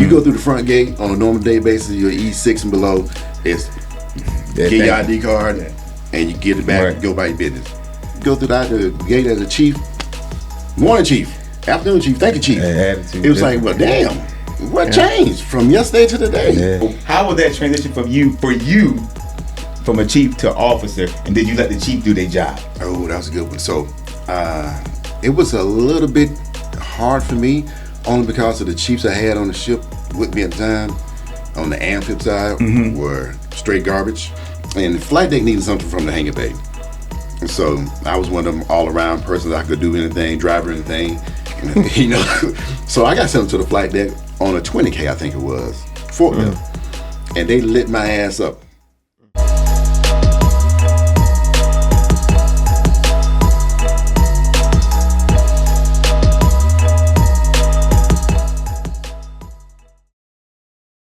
You go through the front gate on a normal day basis, you're E6 and below. It's get your ID card and you get it back and go by your business. You go through the gate as a chief. Morning, chief. Afternoon, chief. Thank you, chief. It was like, well, damn. What changed from yesterday to today? Yeah. How was that transition from from a chief to officer, and did you let the chief do their job? Oh, that was a good one. So, it was a little bit hard for me, only because of the chiefs I had on the ship with me at the time, on the amphib side, were straight garbage. And the flight deck needed something from the hangar bay. And so, I was one of them all-around persons. I could do anything, drive anything, you know. So, I got sent to the flight deck on a 20K, I think it was, forklift. And they lit my ass up.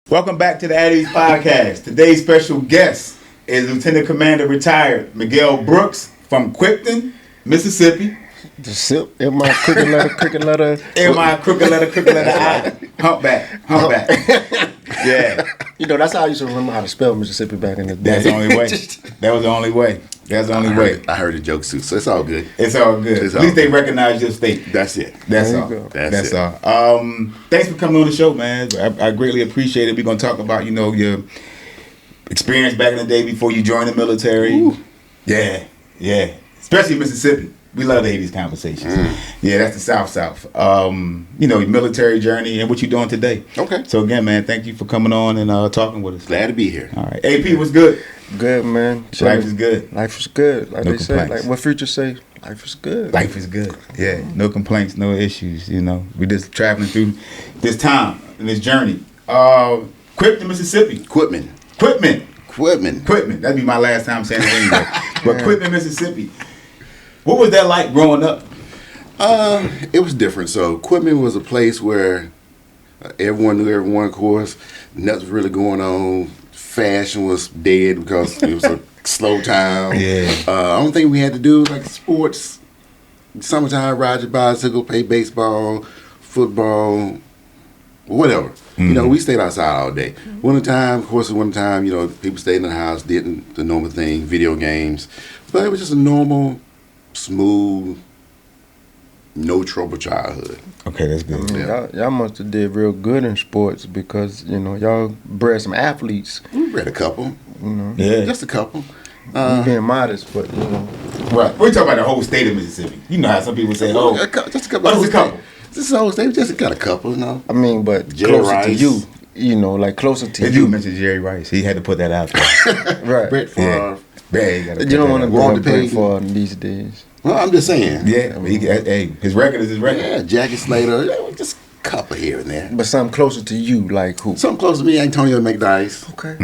Welcome back to the Addies Podcast. Today's special guest is Lieutenant Commander retired Maguel Brooks from Quipton, Mississippi. The SIP, M-I crooked letter. M-I crooked letter I. Humpback. Yeah. You know, that's how I used to remember how to spell Mississippi back in the day. That's the only way. That was the only way. That's the only way. I heard the jokes too, so it's all good. It's all good. At least they recognize your state. That's it. That's all. That's all. Thanks for coming on the show, man. I greatly appreciate it. We're going to talk about, your experience back in the day before you joined the military. Ooh. Yeah. Especially Mississippi. We love the 80s conversations. Yeah, that's the South. Your military journey and what you're doing today. Okay. So again, man, thank you for coming on and talking with us. Glad to be here. All right. AP, what's good? Good, man. Life is good. Life is good. Like no they complaints. say, like what Future say, life is good. Life is good. Yeah. No complaints, no issues, We just traveling through this time and this journey. Quipton, Mississippi. Quitman. That'd be my last time saying it anyway. But Quipton, Mississippi. What was that like growing up? It was different. So Quitman was a place where everyone knew everyone, of course. Nothing was really going on. Fashion was dead because it was a slow time. Yeah. Only thing we had to do like sports, summertime, ride your bicycle, play baseball, football, whatever. We stayed outside all day. Wintertime, of course, people stayed in the house, did the normal thing, video games. But it was just a normal, smooth, no trouble childhood. Okay, that's good. Y'all must have did real good in sports because y'all bred some athletes. We bred a couple. Yeah, just a couple. Being modest, but Right. We're talking about the whole state of Mississippi. You know how some people say, just a couple. Just a couple. This whole state just got a couple. I mean, but Jerry closer Rice. to you, like closer to you. You mentioned Jerry Rice. He had to put that out there. Right. Brett Favre. Yeah. You don't want to Walter go Brett Payton. Favre these days. Well, I'm just saying. Yeah, his record is his record. Yeah, Jackie Slater, just a couple here and there. But something closer to you, like who? Something close to me, Antonio McDyess. Okay.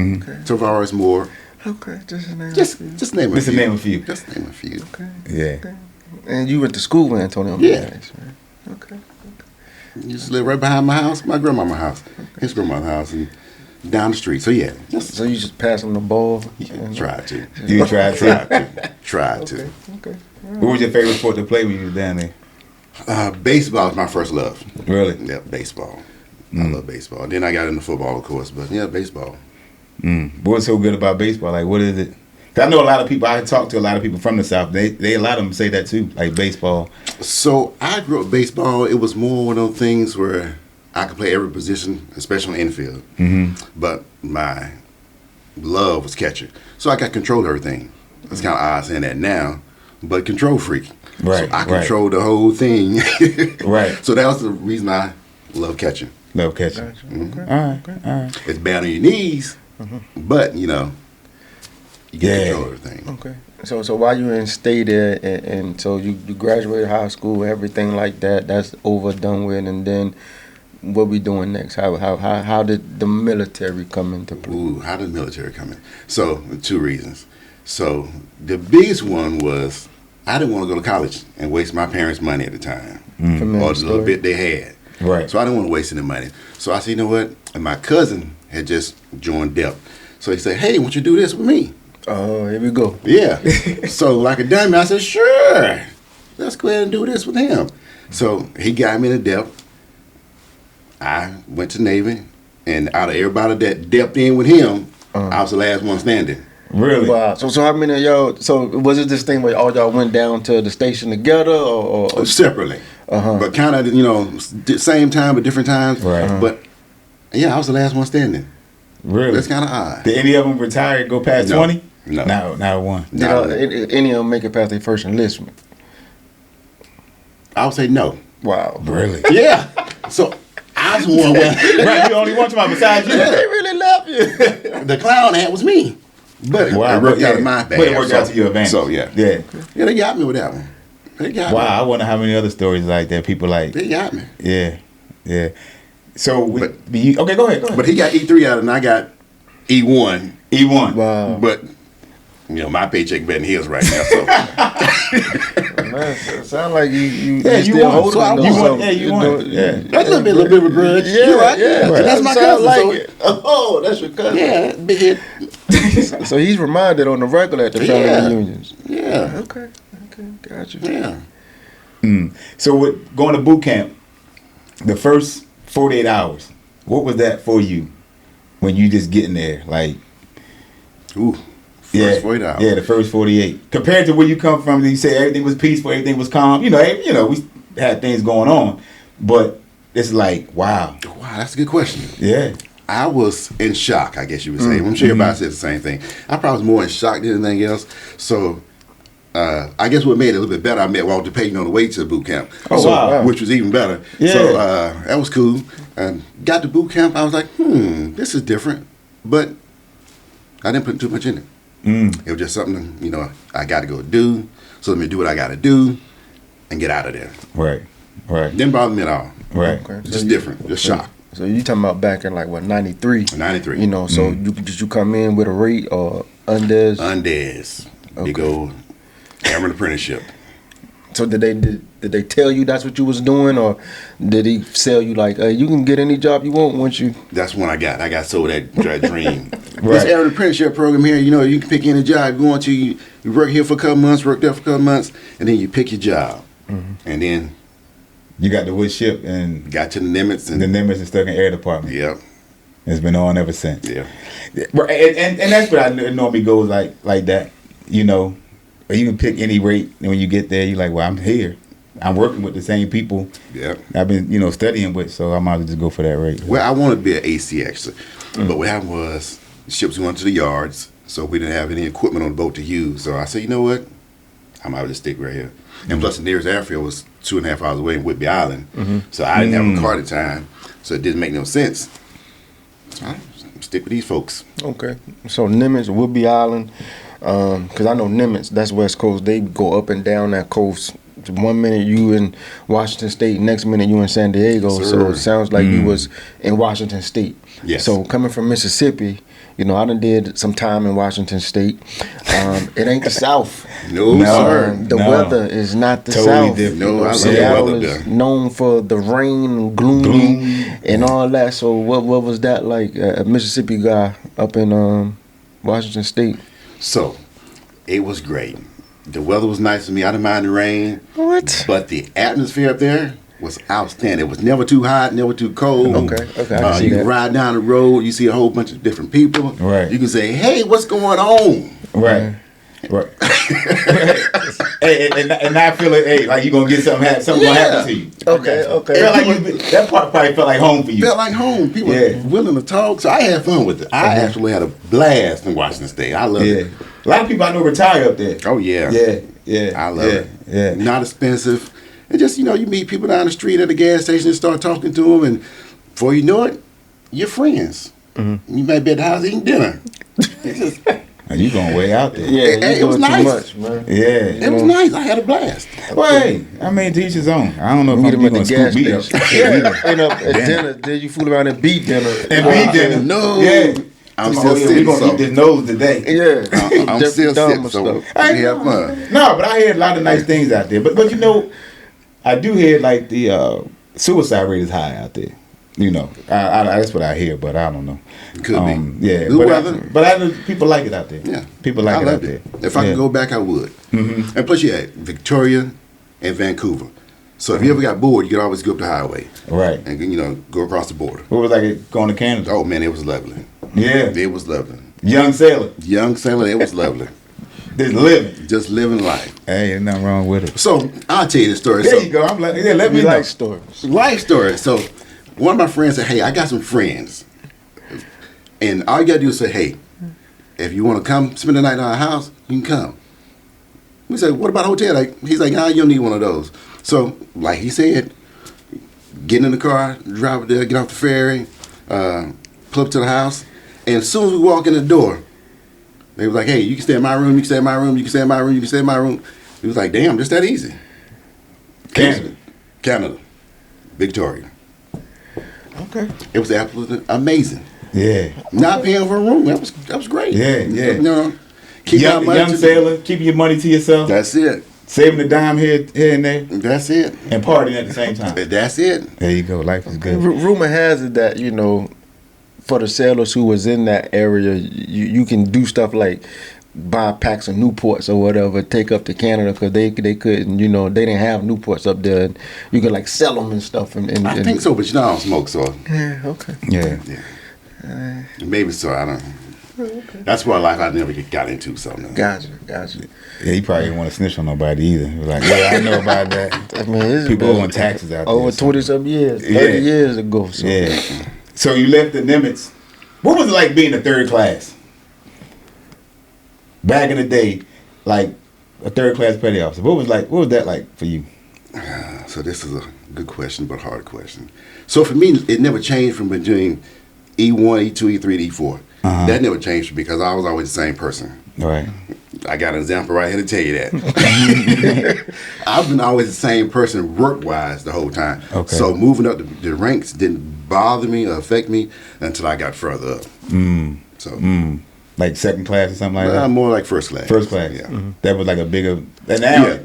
Tavares Moore. Okay, just name a few. Just name a few. Name a few. Just name a few. Okay. Yeah. Okay. And you went to school with Antonio Yeah. McDyess, right? Okay. He used to live right behind my house, my grandmama's house, his grandma's house, and down the street. So yeah, So you just pass him the ball? tried to. You tried to. Tried to. Okay. What was your favorite sport to play when you was down there? Baseball was my first love. Really? Yeah, baseball. I love baseball. Then I got into football, of course, but yeah, baseball. What's so good about baseball? Like, what is it? 'Cause I know a lot of people. I talk to a lot of people from the South. They a lot of them say that too, like baseball. So I grew up baseball. It was more one of those things where I could play every position, especially on the infield. But my love was catcher. So I got control of everything. It's kind of odd saying that now, but control freak. Right. So I controlled the whole thing. Right. So that was the reason I love catching. Love catching. Gotcha. Okay. All right. It's bad on your knees, but you get control of everything. Okay. So while you in stay there, and so you graduated high school, everything like that, that's over, done with, and then what we doing next? How did the military come into play? Ooh, how did the military come in? So, 2 reasons. So, the biggest one was I didn't want to go to college and waste my parents' money at the time, or the little bit they had. Right. So I didn't want to waste any money. So I said, you know what? And my cousin had just joined DEP. So he said, hey, why don't you do this with me? Oh, here we go. Yeah. So like a dummy, I said, sure. Let's go ahead and do this with him. So he got me into DEP. I went to Navy, And out of everybody that dipped in with him, I was the last one standing. Really? Wow. So how many of y'all? So was it this thing where all y'all went down to the station together, or Separately, but kind of same time but different times. Right. But yeah, I was the last one standing. Really? That's kind of odd. Did any of them retire and go past 20? No. Not one. did any of them make it past their first enlistment? I would say no. Wow. Really? Yeah. So I was the one where Right, you only one to my beside you. They really love you. the clown hat was me. But it worked out in my bad. But it worked out to your advantage. So yeah, they got me with that one. They got me. Wow, I wonder how many other stories like that people like. They got me. Yeah. So, okay, go ahead. But he got E3 out and I got E1. E1. Wow. But my paycheck better than his right now. So Man, sound like you Yeah, you still won. holding So I though, won. so, Yeah, you won. Yeah. that's a little bit of a grudge. Yeah, You're right. yeah. Right. That's my Sound cousin. like it. Oh, that's your cousin. Yeah, big head. So he's reminded on the regular at the family Yeah. reunions. Yeah. Okay, gotcha. Yeah. So with going to boot camp, the first 48 hours, what was that for you when you just getting there? Like, Ooh. First 48 hours. Yeah, the first 48. Compared to where you come from, you say everything was peaceful, everything was calm. We had things going on, but it's like, wow. Wow, that's a good question. Yeah. I was in shock, I guess you would say. I'm sure everybody said the same thing. I probably was more in shock than anything else. So I guess what made it a little bit better, I met Walter Payton on the way to boot camp. Oh, wow. Which was even better. Yeah. So that was cool. Got to boot camp, I was like, this is different. But I didn't put too much in it. It was just something, I got to go do. So let me do what I got to do and get out of there. Right. Didn't bother me at all. Right. Okay. Just different, just shock. So you talking about back in 93? 93. So did you come in with a rate or undes? Undes. Big Okay. old airman apprenticeship. So did they tell you that's what you was doing, or did he sell you like, you can get any job you want once you? That's when I got sold that dream. Right. This airman apprenticeship program here, you can pick any job you want to. You work here for a couple months, work there for a couple months, and then you pick your job. And then You got the wood ship and got to the Nimitz. the Nimitz is stuck in air department. Yep. It's been on ever since. Yeah. Right, and that's what I normally goes like that, Or you can pick any rate, and when you get there, you're like, well, I'm here. I'm working with the same people Yep. I've been, studying with, so I might as well just go for that rate. Well, I wanted to be an AC actually. But what happened was the ships went to the yards, so we didn't have any equipment on the boat to use. So I said, you know what? I might just stick right here. And plus the nearest airfield was 2.5 hours away in Whidbey Island. So I didn't have a car at the time. So it didn't make no sense. So I stick with these folks. Okay. So Nimitz, Whidbey Island, because I know Nimitz, that's West Coast. They go up and down that coast. 1 minute you in Washington State, next minute you in San Diego. Yes, so sir. it sounds like you was in Washington State. Yes. So coming from Mississippi, I done did some time in Washington State. It ain't the South. No, sir. The weather is not the Totally South. different. No, I love the Seattle weather is there. known for the rain and gloom and all that. So what was that like? A Mississippi guy up in Washington State. So it was great. The weather was nice to me. I didn't mind the rain. What? But the atmosphere up there was outstanding. It was never too hot, never too cold. Okay, I can see you that. can ride down the road. You see a whole bunch of different people. Right. You can say, hey, what's going on? Right. Right. and I feel like you're going to get something gonna happen to you. Okay. It felt like that part probably felt like home for you. Felt like home. People Yeah. were willing to talk. So I had fun with it. I actually had a blast in Washington State. I loved Yeah. it. A lot of people I know retire up there. Oh, yeah. Yeah. I love it. Yeah. Not expensive. And just, you meet people down the street at the gas station and start talking to them. And before you know it, you're friends. You might be at the house eating dinner. It's just, You going way out there. Yeah, It you was doing nice. too much, man. Yeah. it was nice. I had a blast. Well, hey, to each his own. I don't know if Meet I'm him at going the to gas scoop me up. station. And up at dinner, then you fool around and beat dinner. And beat dinner. No. Yeah. I'm Oh, still yeah, we sitting, going to so eat this nose today. Yeah. I'm Just still dumb sitting, so stuff. we have fun. No, but I hear a lot of nice things out there. But I do hear like the suicide rate is high out there. That's what I hear, but I don't know. Could be. Yeah, Good weather. But I know people like it out there. Yeah. People like I it out loved there. it. If I could go back, I would. And plus, you had Victoria and Vancouver. So if you ever got bored, you could always go up the highway. Right. And, you know, go across the border. What was like going to Canada? Oh, man, it was lovely. Yeah. It was lovely. Young sailor. Young sailor, it was lovely. Just living. Just living life. Hey, there's nothing wrong with it. So I'll tell you the story. There you go. I'm like, yeah, let me know. Life stories. Life story. So one of my friends said, hey, I got some friends. And all you got to do is say, hey, if you want to come spend the night in our house, you can come. We said, what about a hotel? Like, he's like, nah, you don't need one of those. So, like he said, get in the car, drive there, get off the ferry, pull up to the house. And as soon as we walk in the door, they was like, hey, you can stay in my room, you can stay in my room, you can stay in my room, you can stay in my room. It was like, damn, just that easy. Canada. Victoria. Okay. It was absolutely amazing. Yeah. Not paying for a room. That was great. Yeah. You know, keep Young sailor, keeping your money to yourself. That's it. Saving a dime here and there. That's it. And partying at the same time. That's it. There you go. Life is good. Rumor has it that, you know, for the sailors who was in that area, you can do stuff like buy packs of Newports or whatever, take up to Canada because they couldn't, you know, they didn't have Newports up there. You could like sell them and stuff. And I think so, but you know I don't smoke, so. Yeah, okay. Yeah. Maybe so, I don't know. Okay. That's why life I never got into, so. No. Gotcha. Yeah, he probably didn't want to snitch on nobody either. He was like, yeah, I know about that. I mean, it's people owing taxes out there. Over 20-some years, 30 years ago. So. Yeah. So you left the Nimitz. What was it like being a third class? Back in the day, like a third class petty officer. What was that like for you? So this is a good question, but hard question. So for me, it never changed from between E1, E2, E3 to E4. That never changed because I was always the same person. Right. I got an example right here to tell you that. I've been always the same person work-wise the whole time. Okay. So moving up the ranks didn't bother me or affect me until I got further up. Like second class or something like that? More like first class. First class. Yeah. That was like a bigger... Yeah.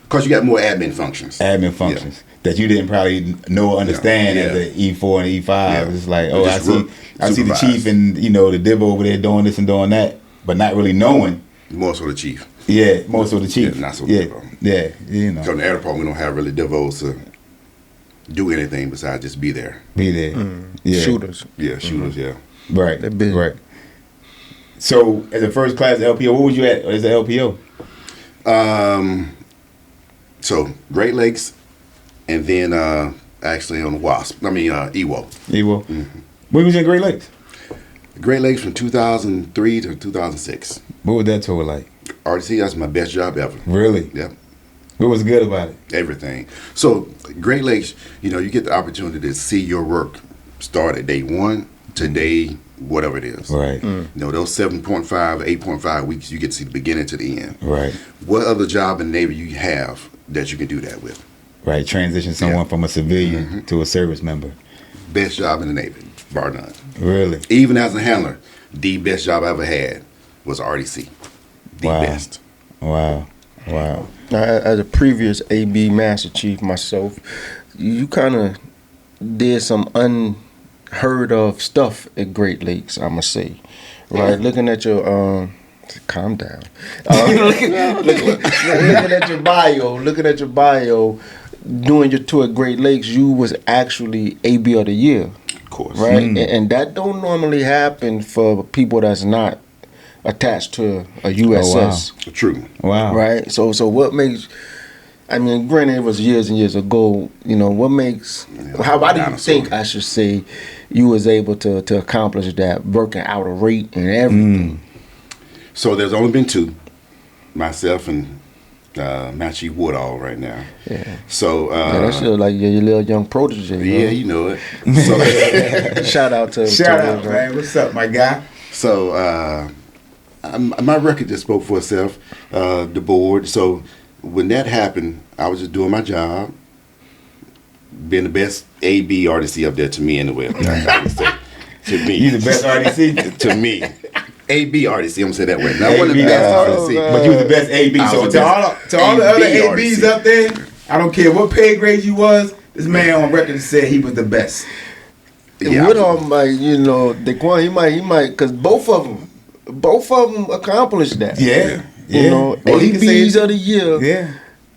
Because you got more admin functions. That you didn't probably know or understand as an E4 and E5. Yeah. It's like, I see the supervise. chief and, you know, the div over there doing this and doing that, but not really knowing. More so the chief. Yeah, more so the chief. Yeah, not so the divo. Yeah, you know. So in the air department, we don't have really divos to do anything besides just be there. Be there. Yeah. Shooters. Yeah, shooters, yeah. Right. They're busy. Right. So, as a first class LPO, what was you at as an LPO? So Great Lakes, and then actually on WASP. I mean EWO. EWO. When was you in Great Lakes? Great Lakes from 2003 to 2006. What was that tour like? RTC, that's my best job ever. Really? Yep. What was good about it? Everything. So Great Lakes, you know, you get the opportunity to see your work start at day one to day whatever it is. Right. You know, those 7.5, 8.5 weeks, you get to see the beginning to the end. Right. What other job in the Navy you have that you can do that with? Right. Transition someone from a civilian to a service member. Best job in the Navy, bar none. Really? Even as a handler, the best job I ever had was RDC. The best. Wow. As a previous AB Master Chief myself, you kind of did some unheard of stuff at Great Lakes, I must say. Right? Looking at your calm down. Looking at your bio, doing your tour at Great Lakes, you was actually AB of the Year. Of course. Right? And that don't normally happen for people that's not attached to a USS. Oh, wow. True. Wow. Right? So what makes, I mean, granted it was years and years ago, you know, what makes, why do you think, I should say, you was able to accomplish that, working out a rate and everything? So there's only been two, myself and Machi Woodall right now. Yeah. So that's just like your little young protege. Yeah, you know it. So Shout out, man. What's up, my guy? So my record just spoke for itself. The board. So when that happened, I was just doing my job, being the best AB artist up there to me anyway. To me, You the best RDC? to me. AB artist, I'm gonna say that way. Not one of the AB, best artists. But you was the best AB. I So was to the all best the other ABs AB up there, I don't care what pay grade you was, this man on record said he was the best. Yeah, Woodall might, you know, Daquan, he might, because both of them accomplished that. Yeah. You know, Well, he can say ABs of the Year, Yeah.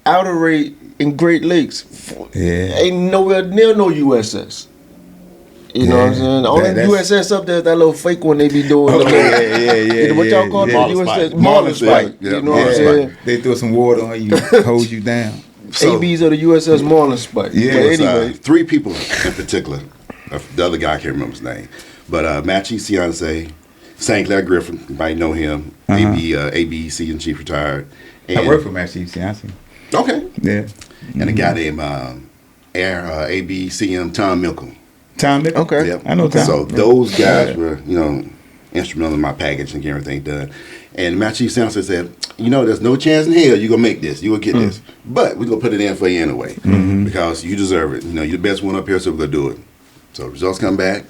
outer rate, in Great Lakes Yeah. ain't nowhere near no USS. You know what I'm saying? The only USS up there is that little fake one they be doing. Yeah. What y'all call it? USS? Marlin Spike. You know what I'm saying? They throw some water on you, hold you down. So, ABs of the USS Marlin Spike. Yeah, But It anyway. was, 3 people in particular. The other guy I can't remember his name, but Matchy Ciance, St. Clair Griffin, you might know him. ABEC and Chief retired. And, I work for Matchy Ciance. Okay. Yeah. And a guy named ABCM Tom Mickle. Tom Mickle? Okay. Yep. I know Tom. So those guys were, instrumental in my package and getting everything done. And my chief Ciance said, there's no chance in hell you're going to make this. You're going to get this. But we're going to put it in for you anyway because you deserve it. You're the best one up here, so we're going to do it. So results come back,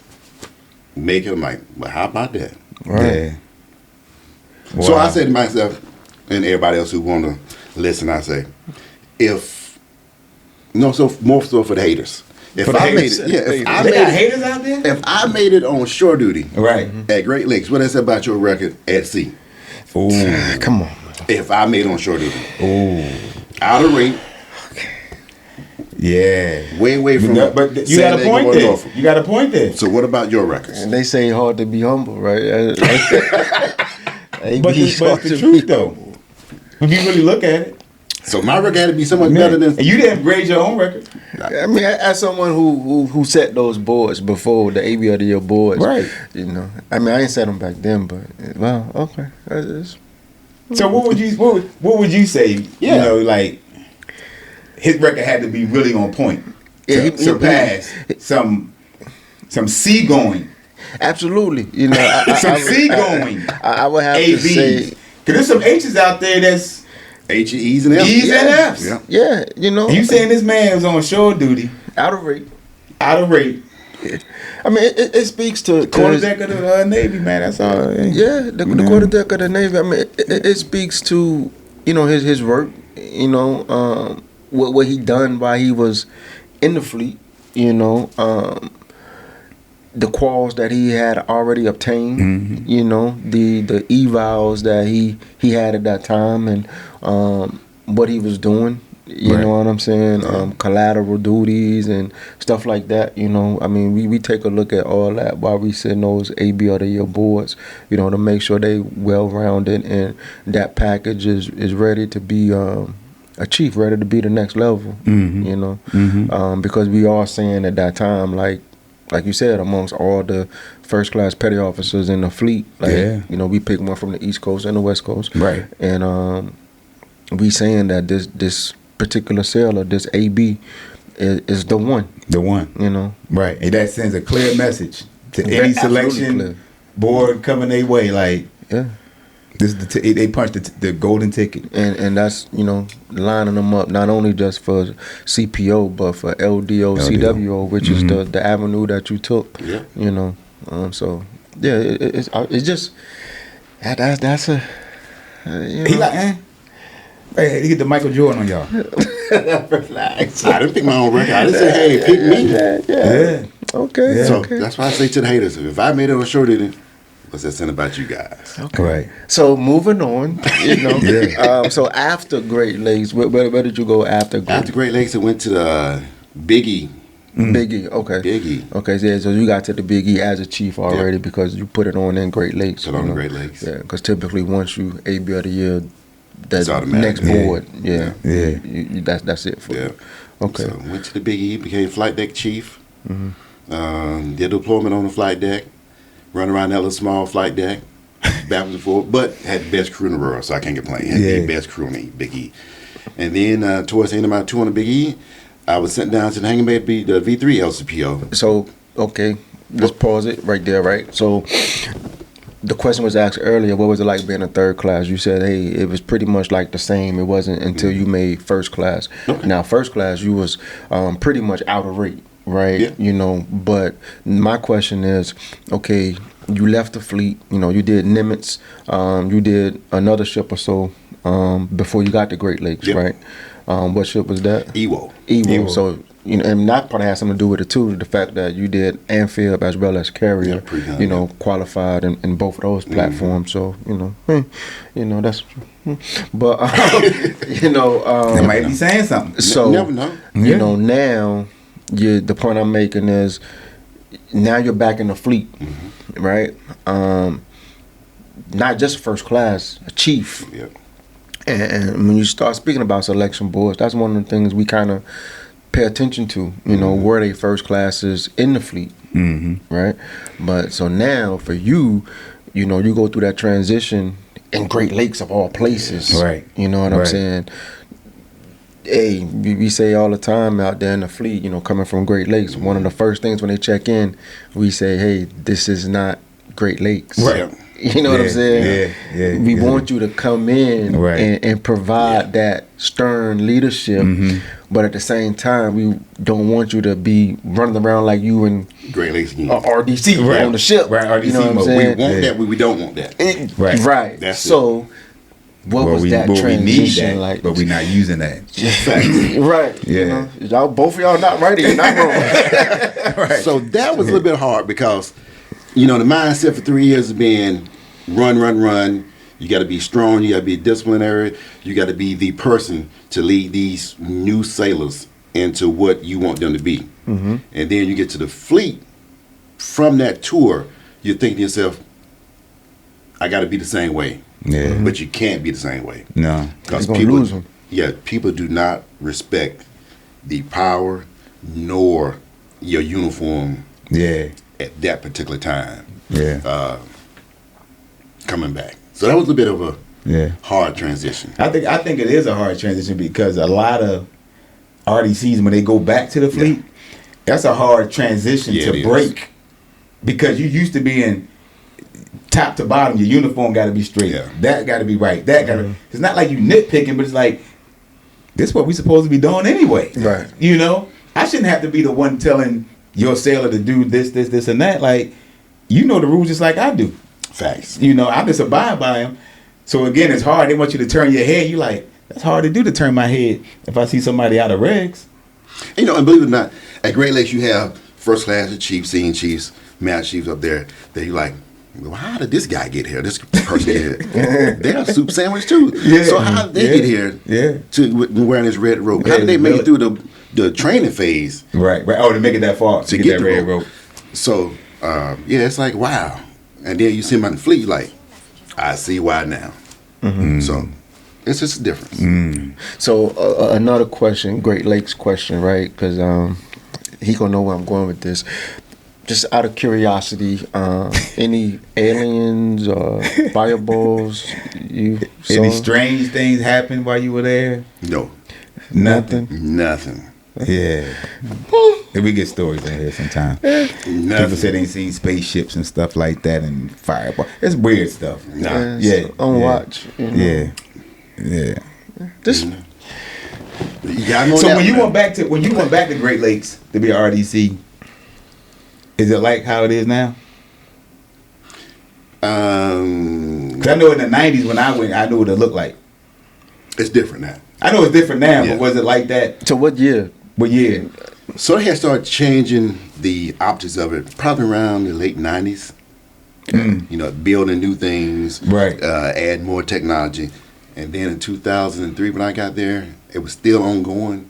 make it. I'm like, well, how about that? Right. Yeah. Wow. So I said to myself and everybody else who want to listen, I say, more so for the haters. If For the I haters. made it, if I They made got it, haters out there? if I made it on shore duty Right. at Great Lakes, what I said about your record at sea? Ooh. Come on. If I made it on shore duty, Ooh. out of rate, Yeah. way away from. But you San got a Diego point or there. Norfolk. You got a point there. So what about your records? And they say hard to be humble, right? But it's the truth, though. If you really look at it. So my record had to be so much better than. And you didn't grade your own record. I mean, as someone who set those boards before the AB of the Year boards, Right. I mean, I ain't set them back then, but well, okay. So what would you say? Yeah. Like his record had to be really on point to Yeah, he- surpass some seagoing, Absolutely, some seagoing I would have to say, ABs. Cause there's some H's out there that's H, E's, and F's. E's and F's. Yeah. yeah, And you saying this man was on shore duty, out of rate. out of rate, I mean, it speaks to quarterdeck of the Navy, man. That's all. Yeah, the quarterdeck of the Navy. I mean, it speaks to his work. What he done while he was in the fleet. The quals that he had already obtained. The evals that he had at that time, and what he was doing. You know what I'm saying? Collateral duties and stuff like that. I mean, we take a look at all that while we send those AB of the Year boards, to make sure they well-rounded and that package is ready to be a chief, ready to be the next level, because we are saying at that time, like you said, amongst all the first-class petty officers in the fleet, we pick one from the East Coast and the West Coast. Right. And we saying that this particular sailor, this AB, is the one. The one. Right. And that sends a clear message to any Absolutely selection clear. board coming their way. Like, Yeah. this is they punched the golden ticket. And that's, lining them up not only just for CPO, but for LDO, CWO, which is the avenue that you took. Yeah. So, yeah, it's just, that's a, He like, hey, he get the Michael Jordan on y'all. relax. I didn't pick my own record. I didn't say, hey, pick me. Yeah. Okay. Yeah. So Okay. that's why I say to the haters, if I made it on shore duty, what's that saying about you guys? Right. So moving on, so after Great Lakes, where did you go after Great? After Great Lakes, I went to the Biggie. Biggie, okay. Biggie. Okay, so you got to the Big E as a chief already because you put it on in Great Lakes. Put on Great Lakes. Yeah, because typically once you AB of the Year, It's that automatic. next board, yeah. That's it for Yeah. you. Okay. So went to the Big E, became flight deck chief. Did deployment on the flight deck. Run around that little small flight deck, backwards and forth. But had the best crew in the world, so I can't complain. Had the best crew on the Big E. And then towards the end of my tour on the Big E, I was sent down to the hanging bay to be the V3 LCPO. So, okay, let's pause it right there, right? So, the question was asked earlier, what was it like being a third class? You said, hey, it was pretty much like the same. It wasn't until you made first class. Okay. Now, first class, you was pretty much out of rate, right? Yeah. But my question is, okay, you left the fleet, you did Nimitz, you did another ship or so before you got to Great Lakes, Yep. right? What ship was that? Ewo. Ewo. So, and that probably has something to do with it too. The fact that you did amphib as well as carrier, qualified in both of those platforms. So, that's, but, It might be saying something. So, never know. Now, the point I'm making is now you're back in the fleet, right? Not just first class, a chief. Yep. And when you start speaking about selection boards, that's one of the things we kind of pay attention to. Were they first classes in the fleet, right? But so now for you, you go through that transition in Great Lakes of all places, right? You know what I'm saying? Hey, we say all the time out there in the fleet, coming from Great Lakes, one of the first things when they check in, we say, hey, this is not Great Lakes. Right. You know what I'm saying? Yeah. We want you to come in and provide that stern leadership, but at the same time, we don't want you to be running around like you in Great Lakes again. RDC on the ship. Right, RDC. You know what I'm We saying? want that, we don't want that. Right. That's so, what was that transition we need that, like? but we're not using that. Right. Yeah. Y'all, both of y'all not right or you're not wrong. Right. So that was a little bit hard because, the mindset for 3 years has been run. You got to be strong. You got to be disciplinary. You got to be the person to lead these new sailors into what you want them to be. And then you get to the fleet. From that tour, you think to yourself, I got to be the same way. Yeah. But you can't be the same way. No. Because You're gonna lose them. People do not respect the power nor your uniform at that particular time. Coming back. So that was a bit of a hard transition. I think it is a hard transition because a lot of RDCs, when they go back to the fleet, that's a hard transition to break. Because you used to be in top to bottom, your uniform got to be straight. That got to be right. That got to. It's not like you nitpicking, but it's like this is what we supposed to be doing anyway. Right. I shouldn't have to be the one telling your sailor to do this, and that. Like, the rules just like I do. Facts. I just abide by them. So again, it's hard. They want you to turn your head. You like, that's hard to do, to turn my head if I see somebody out of regs. And believe it or not, at Great Lakes you have first class chiefs, senior chiefs, master chiefs up there that you like, well, how did this guy get here? This person get here. They're a soup sandwich too. So how did they get here to wearing this red rope? How did they make it through the training phase? Right. Oh, to make it that far to get that red rope. So it's like, wow. And then you see them on the fleet, like, I see why now. So it's just a difference. So another question, Great Lakes question, right? Because he gonna know where I'm going with this. Just out of curiosity, any aliens or fireballs you saw? Any strange things happened while you were there? No. Nothing. Yeah. We get stories in here sometimes. People say they ain't seen spaceships and stuff like that and fireball. It's weird stuff. On watch. Yeah. Just. So when you went back to Great Lakes to be a RDC, is it like how it is now? 'Cause I know in the 90s when I went, I knew what it looked like. It's different now. I know it's different now, but was it like that? So what year? So they had started changing the optics of it probably around the late 90s. Building new things, add more technology. And then in 2003 when I got there, it was still ongoing,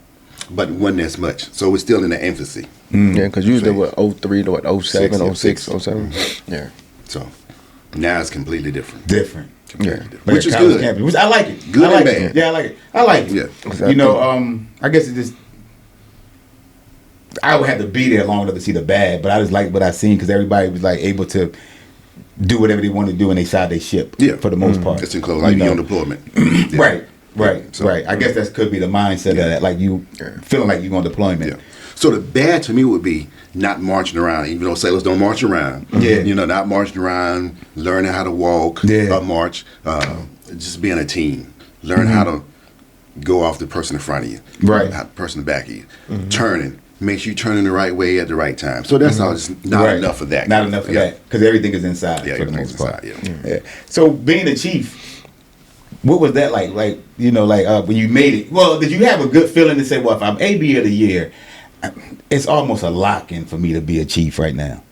but it wasn't as much. So it was still in the infancy. Yeah, because usually what, 03 to what, 07, 06, 07? Yeah. So now it's completely different. Which is good. Campus, which I like it. Good and bad. Yeah, I like it. Yeah. Exactly. I guess it just, I would have to be there long enough to see the bad, but I just like what I seen because everybody was like able to do whatever they want to do and they side their ship. For the most part. It's enclosed, like you on deployment. Right. I guess that could be the mindset of that, like you feeling like you're on deployment. So the bad to me would be not marching around, even though sailors don't march around. Not marching around, learning how to walk, march, just being a team. Learn how to go off the person in front of you, the person in the back of you, turning. Make sure you turn in the right way at the right time. So that's all. Just not enough of that. Not enough of that because everything is inside for the most part. So being a chief, What was that like? Like, you know, like when you made it. Well, did you have a good feeling to say, well, if I'm AB of the year, it's almost a lock-in for me to be a chief right now?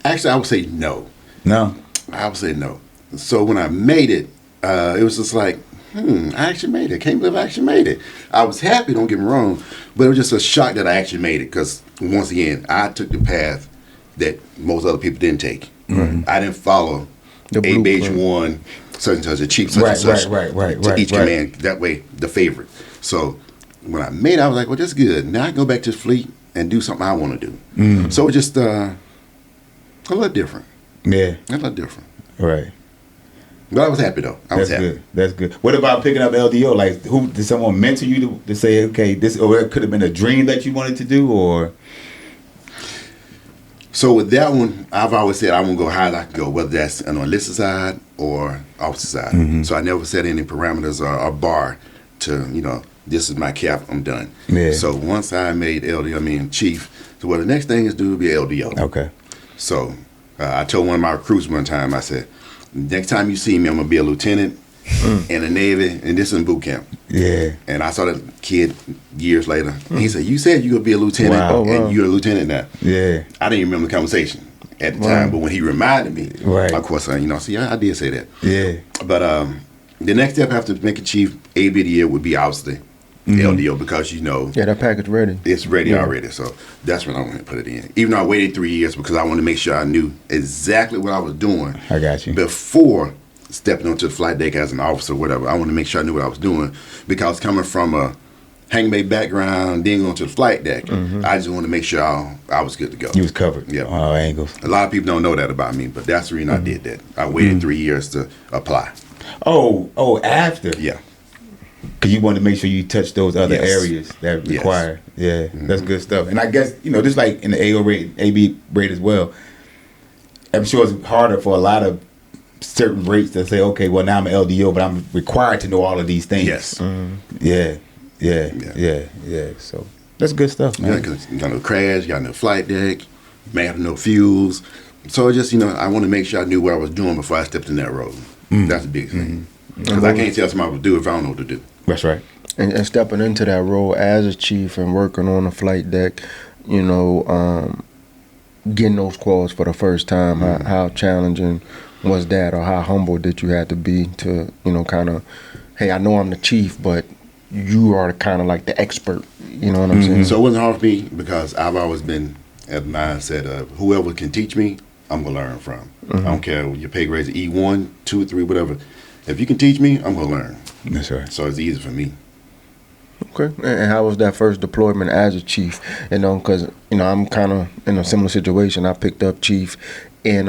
Actually, I would say no. No? I would say no. So when I made it, it was just like, I actually made it. Can't believe I actually made it. I was happy, don't get me wrong, but it was just a shock that I actually made it because, once again, I took the path that most other people didn't take. Mm-hmm. I didn't follow ABH1, such and such, a chief, such and such, to each command, that way, the favorite. So when I made it, I was like, well, that's good. Now I can go back to the fleet and do something I want to do. Mm-hmm. So it just a little different. Yeah. A little different. Right. But I was happy though. I was happy. Good. That's good. What about picking up LDO? Like, who did someone mentor you to say, okay, this, or it could have been a dream that you wanted to do, or? So with that one, I've always said I want to go high as I can go, whether that's on the enlisted side or officer side. Mm-hmm. So I never set any parameters or bar to, you know, this is my cap, I'm done. Yeah. So once I made LDO, chief, so the next thing is to be LDO. Okay. So I told one of my recruits one time, I said, next time you see me, I'm going to be a lieutenant in the Navy, and this is in boot camp. Yeah. And I saw that kid years later. And he said, you said you're going to be a lieutenant, and you're a lieutenant now. Yeah. I didn't even remember the conversation at the time, but when he reminded me, of course, I did say that. Yeah. But the next step after making chief AB of the year would be obviously LDO, because that package ready. It's ready already, so that's when I want to put it in. Even though I waited 3 years because I wanted to make sure I knew exactly what I was doing. I got you. Before stepping onto the flight deck as an officer or whatever, I wanted to make sure I knew what I was doing, because coming from a hangmate background, then going to the flight deck, I just wanted to make sure I was good to go. You was covered. Yeah. All angles. A lot of people don't know that about me, but that's the reason I did that. I waited 3 years to apply. Oh, after. Yeah. Because you want to make sure you touch those other areas that require. Yeah, that's good stuff. And I guess, just like in the AO rate, AB rate as well, I'm sure it's harder for a lot of certain rates to say, okay, well, now I'm an LDO, but I'm required to know all of these things. Yes. Yeah. So that's good stuff, man. Because you got no crash, you got no flight deck, may have no fuels. So it just, I want to make sure I knew what I was doing before I stepped in that road. That's the big thing. Because I can't tell somebody what to do if I don't know what to do. That's right. And stepping into that role as a chief and working on the flight deck, getting those calls for the first time, how challenging was that, or how humble did you have to be to, kind of, hey, I know I'm the chief, but you are kind of like the expert, you know what I'm saying? So it wasn't hard for me because I've always been at the mindset of whoever can teach me, I'm going to learn from. I don't care your pay grades are E1, 2, 3, whatever. If you can teach me, I'm going to learn. That's right. So it's easy for me. Okay. And how was that first deployment as a chief? Because, I'm kind of in a similar situation. I picked up chief in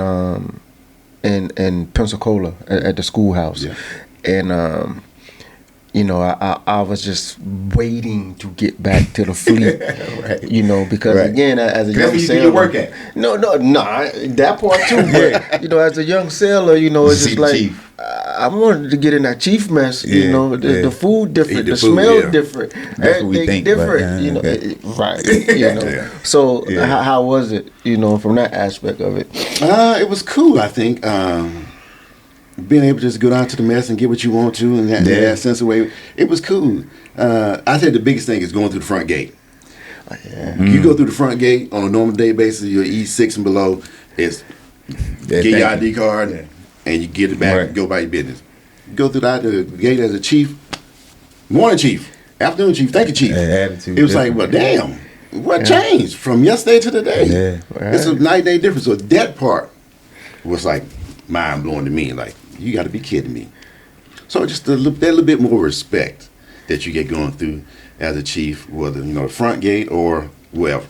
Pensacola at the schoolhouse. Yeah. And, I was just waiting to get back to the fleet, right. Because again, as a young sailor, you work at. No, that part too. But as a young sailor, it's just like chief. I wanted to get in that chief mess. The food different, the smell different, that's what we think, different. Right. So how was it? From that aspect of it. It was cool. I think. Being able to just go down to the mess and get what you want to, and that sense of way, it was cool. I said the biggest thing is going through the front gate. You go through the front gate on a normal day basis, you're E6 and below, it's get your ID card, and you get it back and go by your business. You go through the gate as a chief, morning chief, afternoon chief, thank you chief. It was like, well, damn, what changed from yesterday to today? It's a night-day difference. So that part was like mind-blowing to me, like, you got to be kidding me. So just that little bit more respect that you get going through as a chief, whether, the front gate or wherever.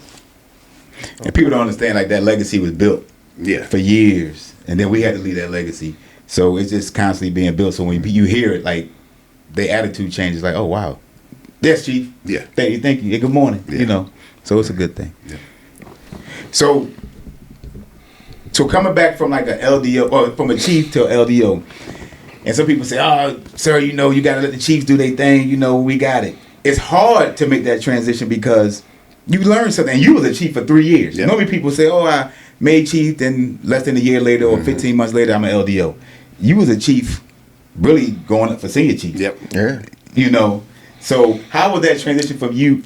And people don't understand, like, that legacy was built for years, and then we had to leave that legacy. So it's just constantly being built. So when you hear it, like, the attitude changes, like, oh, wow. Yes, chief. Yeah. Thank you. Good morning. So it's a good thing. Yeah. So coming back from like a LDO, or from a chief to a LDO, and some people say, oh, sir, you got to let the chiefs do their thing. We got it. It's hard to make that transition because you learn something. And you was a chief for 3 years. Yeah. Normally people say, oh, I made chief, then less than a year later or 15 months later, I'm an LDO. You was a chief really going up for senior chief. Yep. Yeah. You know, so how was that transition from you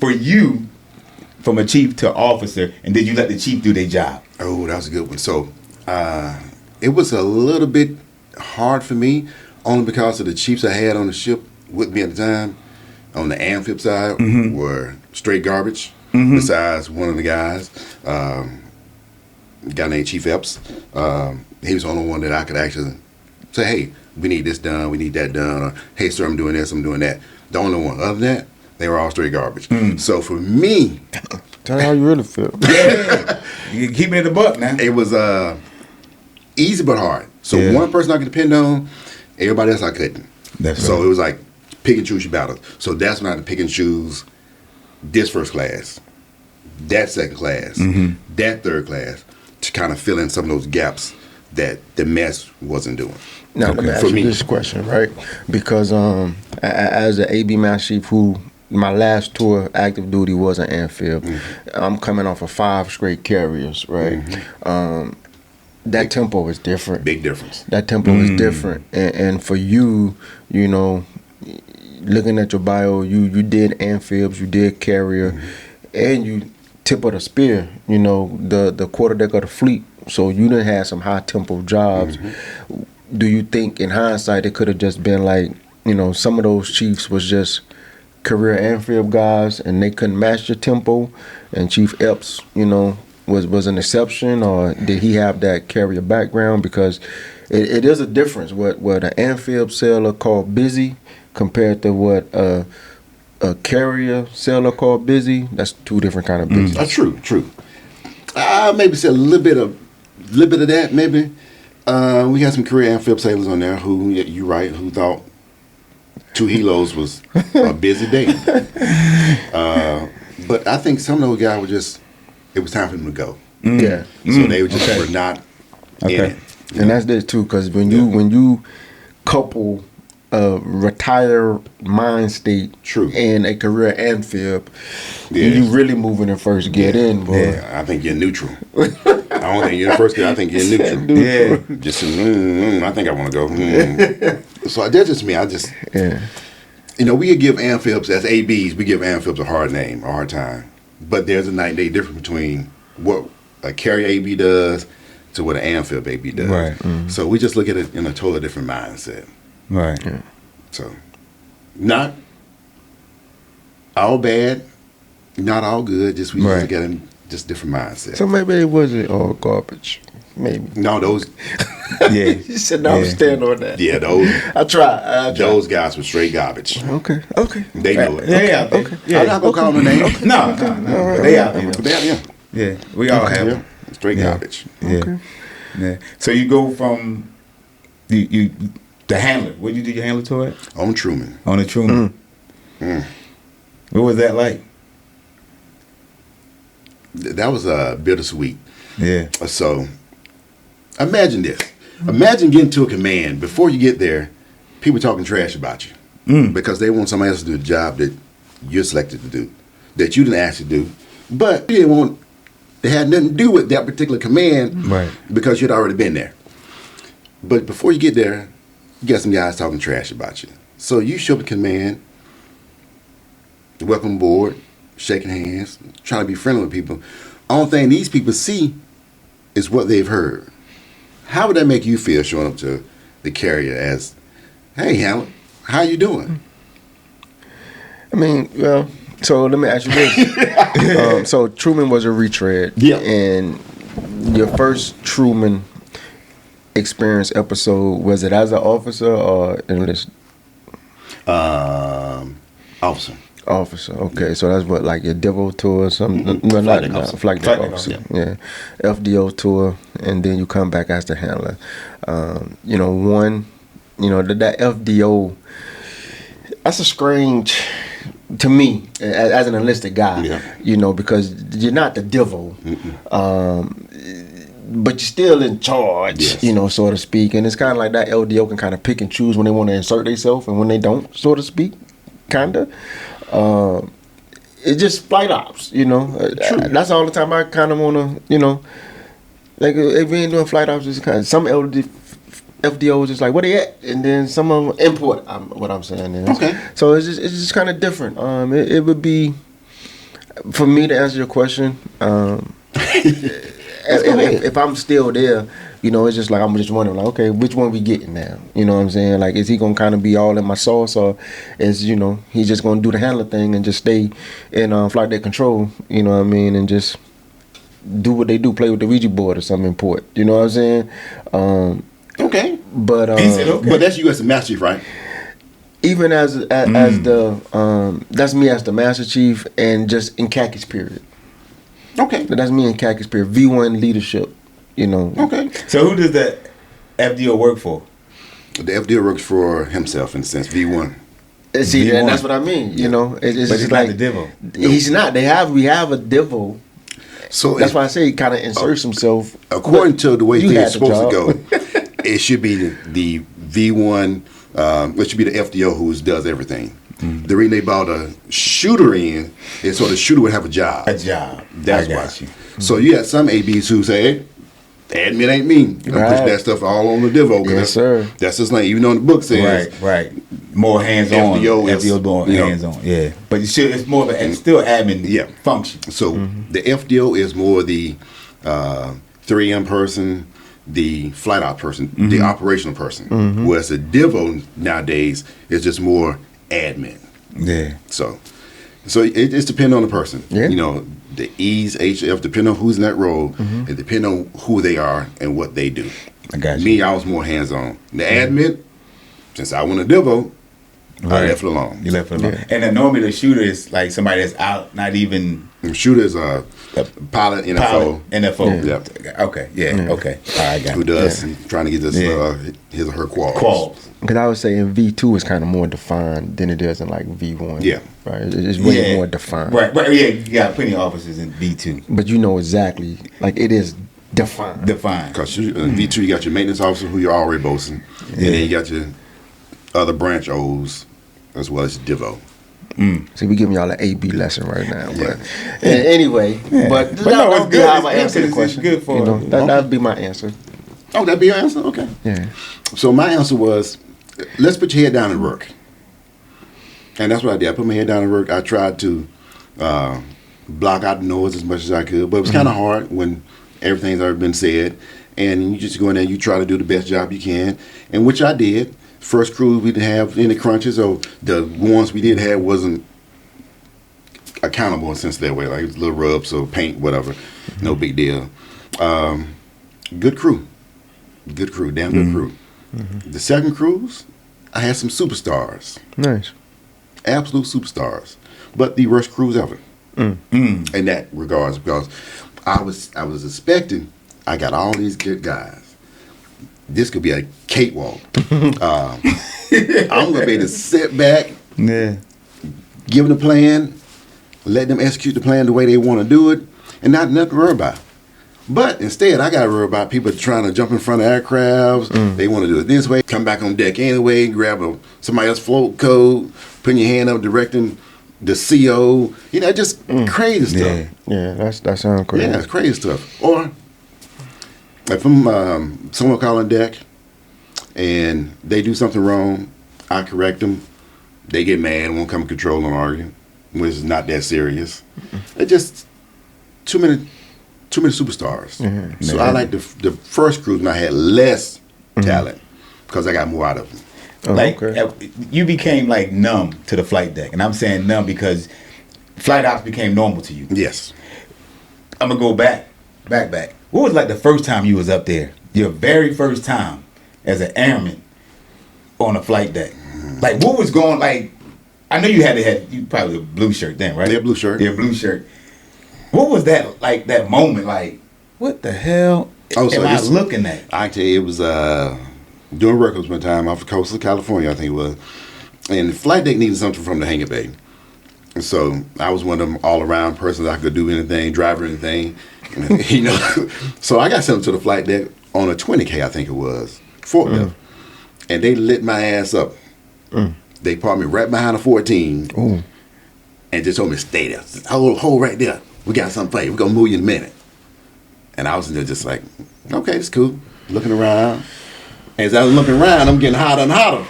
from a chief to officer, and did you let the chief do their job? Oh, that was a good one. So it was a little bit hard for me, only because of the chiefs I had on the ship with me at the time. On the amphib side were straight garbage. Besides one of the guys, a guy named Chief Epps. He was the only one that I could actually say, hey, we need this done, we need that done, or hey sir, I'm doing this, I'm doing that. The only one. Other than that, they were all straight garbage. So for me, tell me how you really feel. Yeah, you keep it in the buck now. it was easy but hard. So one person I could depend on, everybody else I couldn't. That's so right. it was like pick and choose your battles. So that's when I had to pick and choose this first class, that second class, that third class, to kind of fill in some of those gaps that the mess wasn't doing. Now, let me ask For you me. this question, right? Because as an AB Master Chief, who my last tour active duty was an amphib, I'm coming off of 5 straight carriers, right? That tempo is different. Big difference. That tempo is different, and for you, you know, looking at your bio, you did amphibs, you did carrier, and you tip of the spear, you know, the quarterdeck of the fleet. So you done had some high tempo jobs. Do you think in hindsight it could have just been like, you know, some of those chiefs was just career amphib guys and they couldn't match your tempo, and Chief Epps, you know, was an exception, or did he have that carrier background? Because it is a difference what an amphib sailor called busy compared to what a carrier sailor called busy. That's 2 different kind of busy. True. I maybe said a little bit of that. Maybe we had some career amphib sailors on there who, you're right, who thought 2 helos was a busy day. But I think some of those guys were just, it was time for them to go. Yeah. So they were just were not in it. And that's this too, because when you couple a retire mind state True. and a career amphib, Yeah. you really moving in first get in, boy. Yeah, I think you're neutral. I don't think you're the first guy. I think you're neutral. Yeah. Just, I think I want to go. So that's just me. Yeah. You know, we give amphibs, as ABs, we give amphibs a hard name, a hard time. But there's a night and day difference between what a carrier AB does to what an amphib AB does. Right. So we just look at it in a totally different mindset. Right. Yeah. So, not all bad, not all good. Just we just look at it just different mindset. So maybe it wasn't all garbage. Maybe. No, those. Yeah. You said no, I'm stand on that. Yeah, those. I try. Those guys were straight garbage. Okay. They know it. Yeah. Okay. Yeah. I'm not gonna call them a name. No. But they out there. Yeah. Yeah. We all have Yeah. them. Straight Yeah. garbage. Yeah. Okay. Yeah. So you go from you the handler. What did you do your handler tour at? On Truman. On the Truman. What was that like? That was bittersweet. Yeah. So, imagine this. Imagine getting to a command. Before you get there, people talking trash about you. Because they want somebody else to do the job that you're selected to do, that you didn't ask to do. But you didn't want, it had nothing to do with that particular command. Right. Because you'd already been there. But before you get there, you got some guys talking trash about you. So you show up at command, welcome aboard, shaking hands, trying to be friendly with people. Only thing these people see is what they've heard. How would that make you feel showing up to the carrier as, hey, Hamlet, how you doing? I mean, well, so let me ask you this. So Truman was a retread. Yeah. And your first Truman experience episode, was it as an officer or enlisted? Officer. Officer. Okay, so that's what, like your Devo tour or something? No, Flight not deck officer. Flight Flight deck deck officer. officer, Yeah. FDO tour, and then you come back as the handler. You know, one, you know, that FDO, that's a strange, to me, as an enlisted guy, Yeah. you know, because you're not the Devo. But you're still in charge, Yes. you know, so to speak. And it's kind of like that LDO can kind of pick and choose when they want to insert themselves and when they don't, so to speak, kind of. It's just flight ops, you know. That's all the time I kind of want to, you know, like if we ain't doing flight ops, it's kind of, some LD FDO is just like, where they at? And then some of them import, what I'm saying is. Okay. So it's just kind of different. It would be, for me to answer your question, if I'm still there, you know, it's just like I'm just wondering, like, okay, which one we getting now? You know what I'm saying? Like, is he gonna kind of be all in my sauce, or is, you know, he's just gonna do the handler thing and just stay in flight deck control? You know what I mean? And just do what they do, play with the Ouija board or something important. You know what I'm saying? Okay. But He said, okay. But that's you as the Master Chief, right? even as the that's me as the Master Chief, and just in khakis period. Okay. That's me in khakis period. V1 leadership. You know. Okay. So who does the FDO work for? The FDO works for himself in a sense. V1. See, V1. and that's what I mean. You know, it's But just he's like not the devil. He's not. We have a devil. So That's why I say he kind of inserts himself. according to the way You things had are supposed to the go, it should be the V1. It should be the FDO who does everything. The reason they brought a shooter in is so the shooter would have a job. A job. That's I why. got you. So you got some ABs who say, hey, admin ain't me. You know, push Right. that stuff all on the Devo. Yes, sir. That's his name. Even though the book says, Right. More hands-on. FDO is, FDO doing you know. hands-on. Yeah. But it's more of a still admin function. So the FDO is more the 3M person, the flight op person, the operational person. Whereas the Devo nowadays is just more admin. Yeah. So it just depends on the person. Yeah. You know, the E's, HF, depending on who's in that role, it depends on who they are and what they do. I got you. Me, I was more hands-on. The admin, since I went to Devo, I Right. left it alone. You left it alone. Yeah. And then normally the shooter is like somebody that's out, not even The shooter's a pilot, NFO, pilot, NFO. Yeah. Okay. Yeah. Okay. All right. I got who it. does trying to get this Yeah. his or her quals. Calls. Because I would say in V2 is kind of more defined than it is in like V1. Yeah. Right. It's way more defined. Right. Yeah. You got plenty of officers in V2. But you know exactly, like it is defined. Defined. Because V2, you got your maintenance officer who you're already boasting, and then you got your other branch O's as well as Devo. See, we giving y'all an A/B lesson right now. Yeah. But anyway, but But no, that it's would be good. how It's I good answer the 'cause question. it's good for- you know, that'd be my answer. Oh, that'd be your answer? Okay. Yeah. So my answer was, let's put your head down and work. And that's what I did. I put my head down and work. I tried to block out the noise as much as I could, but it was kind of hard when everything's already been said. And you just go in there, you try to do the best job you can, and which I did. First crew, we didn't have any crunches, or the ones we did have wasn't accountable in a sense that way. Like it was little rubs or paint, whatever. No big deal. Good crew. Damn good crew. The second cruise, I had some superstars. Nice. Absolute superstars. But the worst crews ever. In that regards, because I was expecting, I got all these good guys. This could be a cakewalk. I'm gonna be able to sit back, Yeah. give them the plan, let them execute the plan the way they want to do it, and not nothing to worry about. But instead, I got to worry about people trying to jump in front of aircrafts. They want to do it this way, come back on deck anyway, grab somebody else's float code, putting your hand up, directing the CO. You know, just crazy stuff. Yeah, that sounds crazy. Yeah, it's crazy stuff. Or if I'm someone calling deck and they do something wrong, I correct them. They get mad, won't come to control and argue, which is not that serious. It's just too many superstars. So I like the first cruise when I had less talent because I got more out of them. Oh, Like okay. you became like numb to the flight deck, and I'm saying numb because flight ops became normal to you. Yes. I'm gonna go back. What was like the first time you was up there? Your very first time as an airman on a flight deck. Like what was going like? I know you you probably a blue shirt then, right? Yeah, blue shirt. Yeah, blue shirt. What was that like? That moment, like what the hell Oh, so am I this- looking at? I tell you, it was doing records one time off the coast of California, I think it was. And the flight deck needed something from the hangar bay. And so I was one of them all-around persons. I could do anything, drive anything, you know. So I got something to the flight deck on a 20K, I think it was, forklift. And they lit my ass up. They parked me right behind a 14 and just told me, stay there. Hold right there. We got something for you. We're going to move you in a minute. And I was in there just like, okay, it's cool. Looking around. As I was looking around, I'm getting hotter and hotter.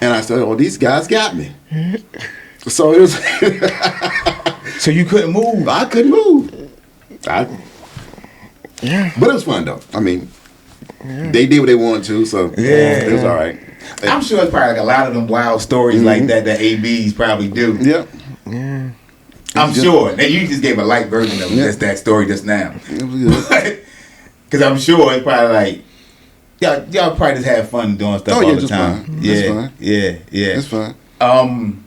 And I said, oh, these guys got me. So it was... So you couldn't move? I couldn't move. Yeah. But it was fun, though. I mean, they did what they wanted to, so it was all right. I'm sure it's probably like a lot of them wild stories like that ABs probably do. Yeah. Yeah. I'm sure. And you just gave a light version of just that story just now. It was good. Because I'm sure it's probably like, y'all probably just have fun doing stuff all the time. Fine. Yeah, It's fine. yeah. It's fine.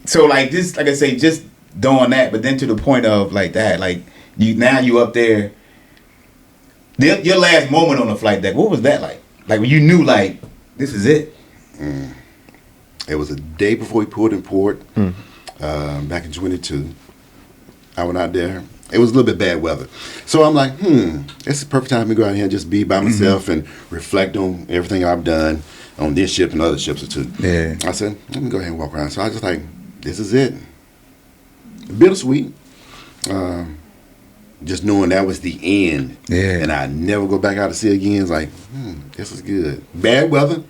So like just like I say, just doing that, but then to the point of like that, like you up there. Your last moment on the flight deck, what was that like? Like when you knew like this is it. It was a day before we pulled in port, back in 22. I went out there. It was a little bit bad weather. So I'm like, it's the perfect time to go out here and just be by myself and reflect on everything I've done on this ship and other ships or two. Yeah. I said, let me go ahead and walk around. So I was just like, this is it. Bittersweet. Just knowing that was the end. Yeah. And I'd never go back out to sea again. It's like, this is good. Bad weather,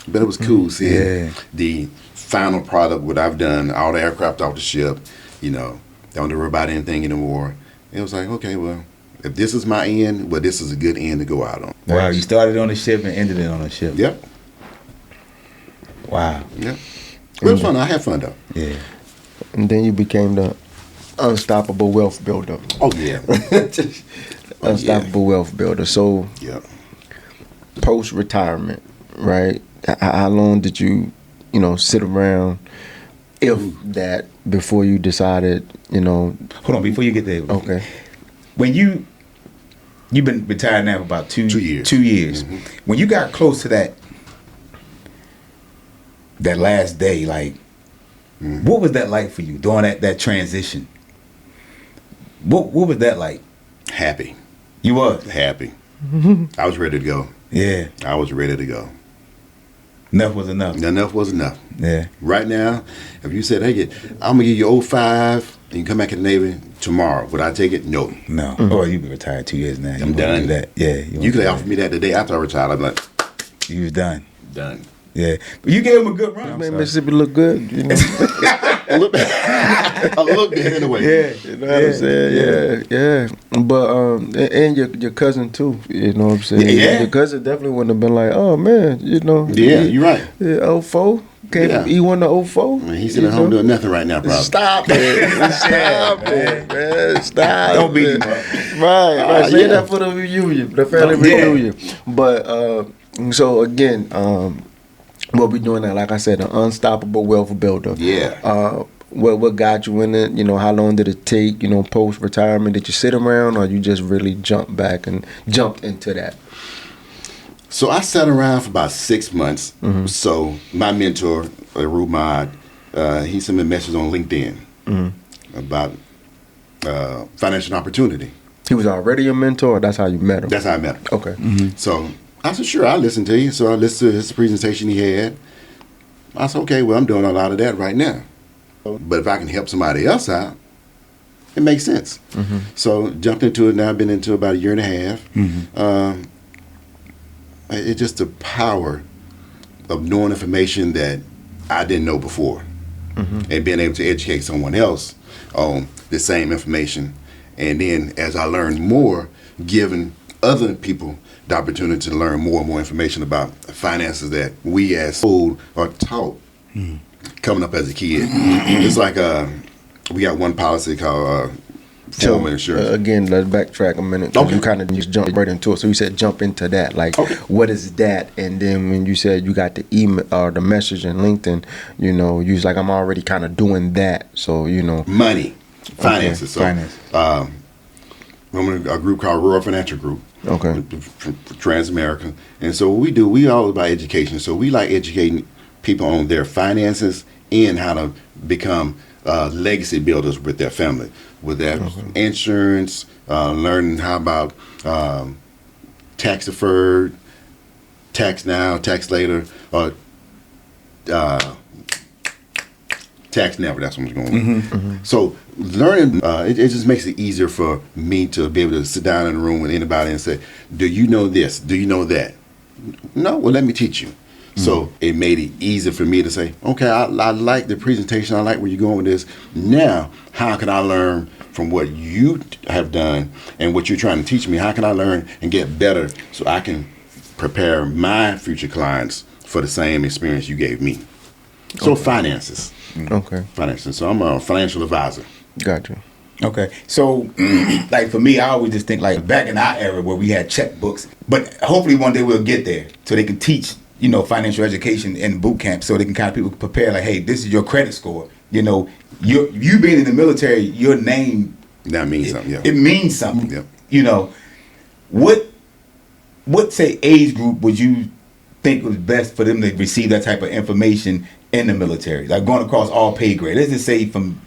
but it was cool seeing the final product, what I've done, all the aircraft off the ship, don't worry about anything anymore. It was like, okay, well, if this is my end, well, this is a good end to go out on. Wow, you started on the ship and ended it on the ship. Yep. Wow. Yep. But it was fun. I had fun, though. Yeah. And then you became the unstoppable wealth builder. Oh, yeah. Unstoppable wealth builder. So, Yep. post-retirement, right? How long did you, sit around, if that, before you decided, Hold on, before you get there. Okay. When you've been retired now for about 2 years. 2 years. When you got close to that last day, like, what was that like for you during that transition? What was that like? Happy. You was? Happy. I was ready to go. Yeah. I was ready to go. Enough was enough. Enough was enough. Yeah. Right now, if you said, hey, I'm going to give you 05 and you come back in the Navy tomorrow, would I take it? No. No. Oh, you've been retired 2 years now. I'm done. Do that. Yeah. You could have offered me that the day after I retired. I'm like, you was done. Done. Yeah. But you gave him a good run. made Mississippi look good, A little bit. A little bit anyway. Yeah. You know what I'm saying? Yeah. But and your cousin too. You know what I'm saying? Yeah. Your cousin definitely wouldn't have been like, oh man, Yeah, you're right. 04 came from E1 to 04. Man, he's sitting at home doing nothing right now, probably. Stop it! Stop it, man! Stop! Don't beat it. him up. Right. Say yeah. that for the reunion, the family reunion. But so again, what we doing now? Like I said, an unstoppable wealth builder. Yeah. What got you in it? How long did it take? Post retirement, did you sit around, or you just really jumped back and jumped into that? So I sat around for about 6 months. So my mentor, Rumad, he sent me a message on LinkedIn about financial opportunity. He was already a mentor, or that's how you met him? That's how I met him. Okay. So I said, sure, I'll listen to you. So I listened to his presentation he had. I said, okay, well, I'm doing a lot of that right now. But if I can help somebody else out, it makes sense. So jumped into it now. I've been into it about a year and a half. It's just the power of knowing information that I didn't know before and being able to educate someone else on the same information. And then as I learned more, giving other people the opportunity to learn more and more information about finances that we as old are taught coming up as a kid. It's like we got one policy called formal insurance. Again, let's backtrack a minute. Okay. You kind of just jumped right into it. So you said jump into that. Like, what is that? And then when you said you got the email or the message in LinkedIn, you was like, I'm already kind of doing that. So, Money, finances. Okay. So, I'm in a group called Rural Financial Group. Okay. Trans-America. And so what we do, we all about education. So we like educating people on their finances and how to become legacy builders with their family, with their insurance, learning how about tax deferred, tax now, tax later, or tax never. That's what I'm going with. So learning, it just makes it easier for me to be able to sit down in a room with anybody and say, do you know this? Do you know that? No, well, let me teach you. So it made it easy for me to say, okay, I like the presentation. I like where you're going with this. Now, how can I learn from what you have done and what you're trying to teach me? How can I learn and get better so I can prepare my future clients for the same experience you gave me? So finances. Okay. Finances. So I'm a financial advisor. Gotcha. Okay, so like for me, I always just think like back in our era where we had checkbooks, but hopefully one day we'll get there so they can teach, you know, financial education in boot camp, so they can kind of people prepare like, hey, this is your credit score. You know, you being in the military, your name That means something. Yeah. It means something. Yep. You know, what say age group would you think was best for them to receive that type of information in the military, like going across all pay grade? Let's just say from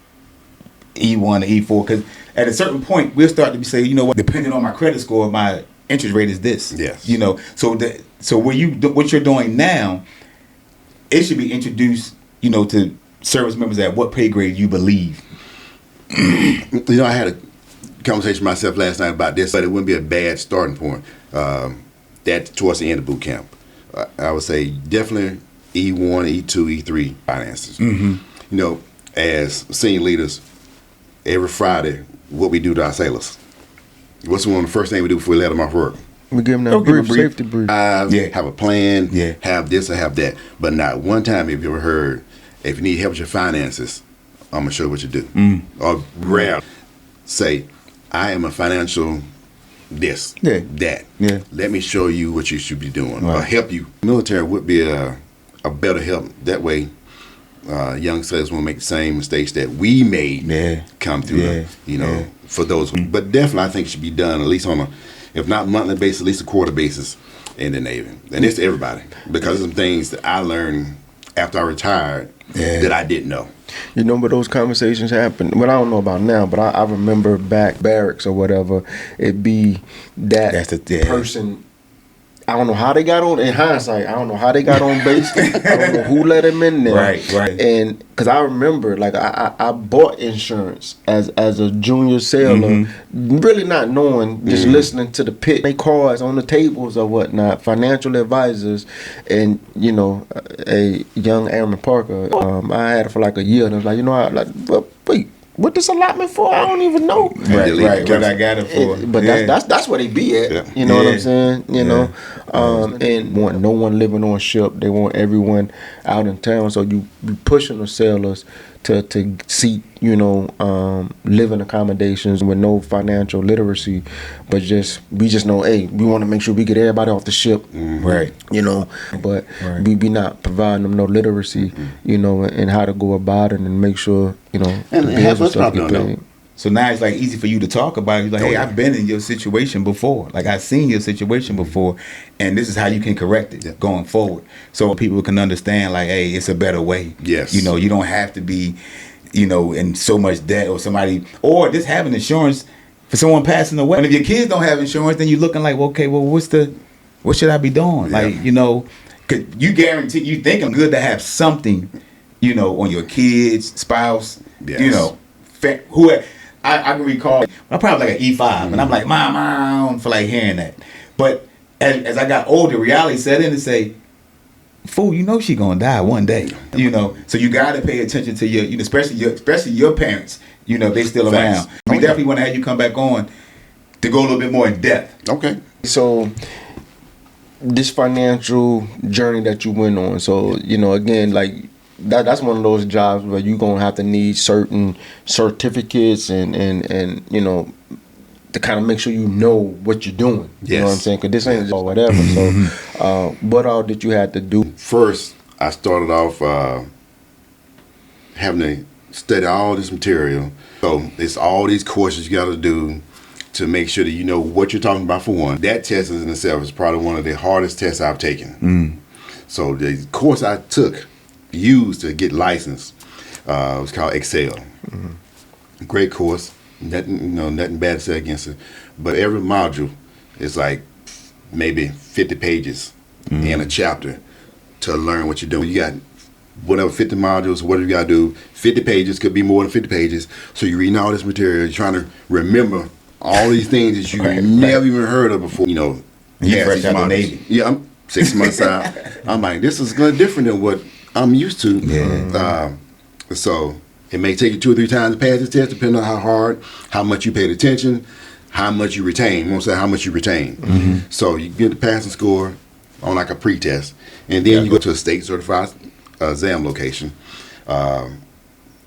E1 to E4, because at a certain point we'll start to say, you know what, depending on my credit score, my interest rate is this. Yes. You know, so what you're doing now, it should be introduced, you know, to service members at what pay grade you believe. You know, I had a conversation with myself last night about this, but it wouldn't be a bad starting point. That towards the end of boot camp, I would say definitely E1, E2, E3 finances. You know, as senior leaders, every Friday, what we do to our sailors. What's one of the first things we do before we let them off work? We give them that brief, safety brief. Have a plan, Yeah. have this or have that. But not one time have you ever heard, if you need help with your finances, I'm going to show you what you do. Or rather, say, I am a financial this, that. Yeah. Let me show you what you should be doing or Right. help you. Military would be a better help. That way, young sailors won't make the same mistakes that we made come through, for those. But definitely, I think it should be done at least on a, if not monthly basis, at least a quarter basis in the Navy. And it's everybody, because some things that I learned after I retired that I didn't know. You know, but those conversations happen. But I don't know about now, but I remember back barracks or whatever, it'd be that person. I don't know how they got on. In hindsight, I don't know how they got on base. I don't know who let them in there. Right. And because I remember, like I bought insurance as a junior sailor, really not knowing, just listening to the pit, they cards on the tables or whatnot, financial advisors, and you know, a young Airman Parker. I had it for like a year, and I was like, you know, but wait. What this allotment for? I don't even know. Right. What I got it for. But that's where they be at. Yeah. You know what I'm saying? You know, and want no one living on ship. They want everyone out in town. So you be pushing the sailors to seek, you know, living accommodations with no financial literacy, but we just know, hey, we want to make sure we get everybody off the ship, Right. You know, but we be not providing them no literacy, you know, and how to go about it and make sure, you know, And the half bills us and stuff probably get don't paid. know. So now it's like easy for you to talk about it. You're like, hey, I've been in your situation before. Like I've seen your situation before, and this is how you can correct it going forward. So people can understand, like, hey, it's a better way. Yes. You know, you don't have to be, you know, in so much debt or somebody, or just having insurance for someone passing away. And if your kids don't have insurance, then you're looking like, well, okay, well, what should I be doing? Yeah. Like, you know, 'cause you guarantee, you think I'm good to have something, you know, on your kids, spouse, Yes. you know, whoever. I can recall, I'm probably like an E5, and I'm like, Mom, I don't feel like hearing that. But as I got older, reality set in and say, fool, you know she gonna die one day, you know. So you gotta pay attention to your, you know, especially your parents, you know, if they still Facts. around. We definitely want to have you come back on to go a little bit more in depth. Okay. So this financial journey that you went on, so you know, again, like that's one of those jobs where you're gonna have to need certain certificates and you know, to kind of make sure you know what you're doing. You know what I'm saying? Because this ain't or whatever. So what all did you have to do? First, I started off having to study all this material. So it's all these courses you got to do to make sure that you know what you're talking about, for one. That test in itself is probably one of the hardest tests I've taken. So the course I used to get licensed, was called Excel. Great course. Nothing bad to say against it. But every module is like maybe 50 pages in a chapter to learn what you're doing. You got whatever 50 modules, whatever you got to do. 50 pages, could be more than 50 pages. So you're reading all this material, you're trying to remember all these things that you never even heard of before. You know, You fresh out the Navy. Yeah, 6 months out. I'm like, this is going different than what I'm used to. Yeah. So it may take you 2 or 3 times to pass this test, depending on how hard, how much you paid attention, how much you retain. Most of how much you retain. So you get the passing score on like a pre-test, and then you go to a state certified exam location.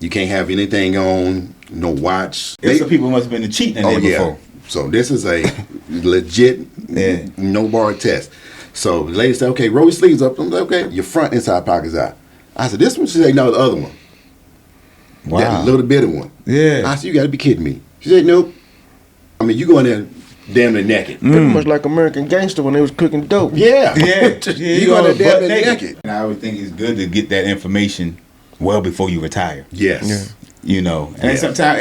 You can't have anything on, no watch. Some people must have been cheating in there before. So this is a legit no bar test. So the lady said, okay, roll your sleeves up. I'm like, okay, your front inside pocket's out. I said, this one? She said, no, the other one. Wow. That little bitty one. Yeah. I said, you got to be kidding me. She said, nope. I mean, you go in there damn near naked. Pretty much like American Gangster when they was cooking dope. Yeah. You go in there damn near naked. And I would think it's good to get that information well before you retire. Yes. Yeah. You know, and sometimes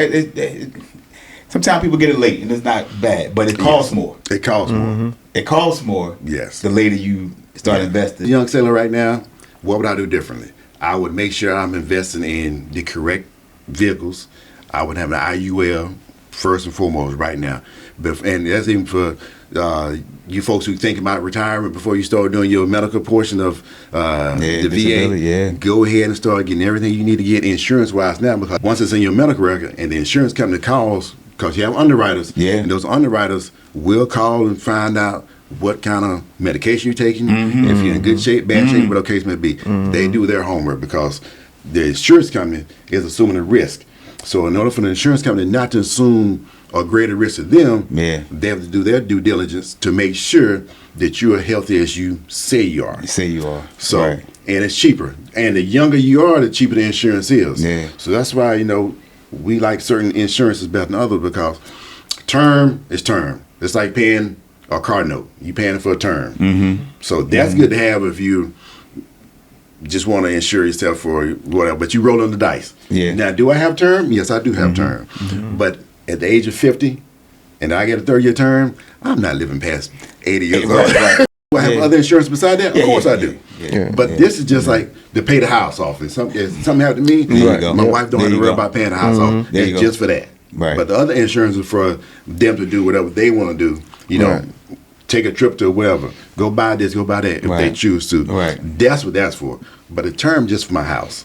people get it late, and it's not bad, but it costs more. It costs more. It costs more. Yes. The later you start investing. The young sailor right now, what would I do differently? I would make sure I'm investing in the correct vehicles. I would have an IUL first and foremost right now. And that's even for you folks who think about retirement before you start doing your medical portion of the VA. Yeah. Go ahead and start getting everything you need to get insurance-wise now, because once it's in your medical record and the insurance company calls, because you have underwriters, and those underwriters will call and find out what kind of medication you're taking, if you're in good shape, bad shape, whatever the case may be. They do their homework because the insurance company is assuming a risk. So in order for the insurance company not to assume a greater risk to them, they have to do their due diligence to make sure that you're healthy as you say you are. So, and it's cheaper. And the younger you are, the cheaper the insurance is. So that's why, we like certain insurances better than others, because term is term. It's like paying a car note. You paying it for a term. So that's good to have if you just want to insure yourself for whatever, but you roll on the dice. Now, do I have term? Yes, I do have term. But at the age of 50, and I get a 30-year term, I'm not living past 80 years old. Do I have other insurance beside that? Of course I do. But this is just like to pay the house off. If something happened to me, my wife don't have to worry about paying the house off. It's just for that. But the other insurance is for them to do whatever they want to do. Take a trip to wherever. Go buy this, go buy that if they choose to. That's what that's for. But the term just for my house.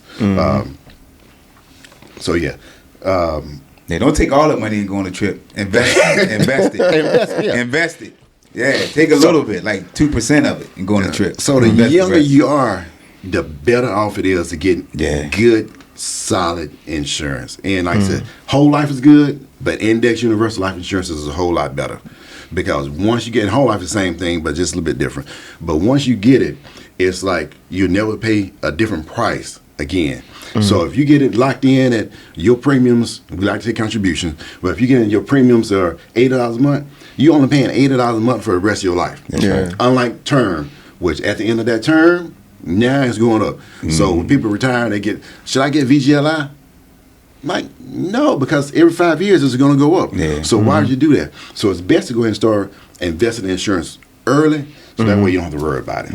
So yeah. Don't take all the money and go on a trip. Invest it. Invest it. Yeah, take a little bit, like 2% of it, and go on a trip. So the younger you are, the better off it is to get good, solid insurance. And like I said, whole life is good, but index universal life insurance is a whole lot better. Because once you get whole life, the same thing, but just a little bit different. But once you get it, it's like you never pay a different price again. So if you get it locked in at your premiums, we like to take contributions, but if you get in your premiums are $80 a month, you're only paying $80 a month for the rest of your life. Unlike term, which at the end of that term, now it's going up. So when people retire, they get, should I get VGLI? Like, no, because every 5 years it's going to go up. So why would you do that? So it's best to go ahead and start investing in insurance early, so that way you don't have to worry about it.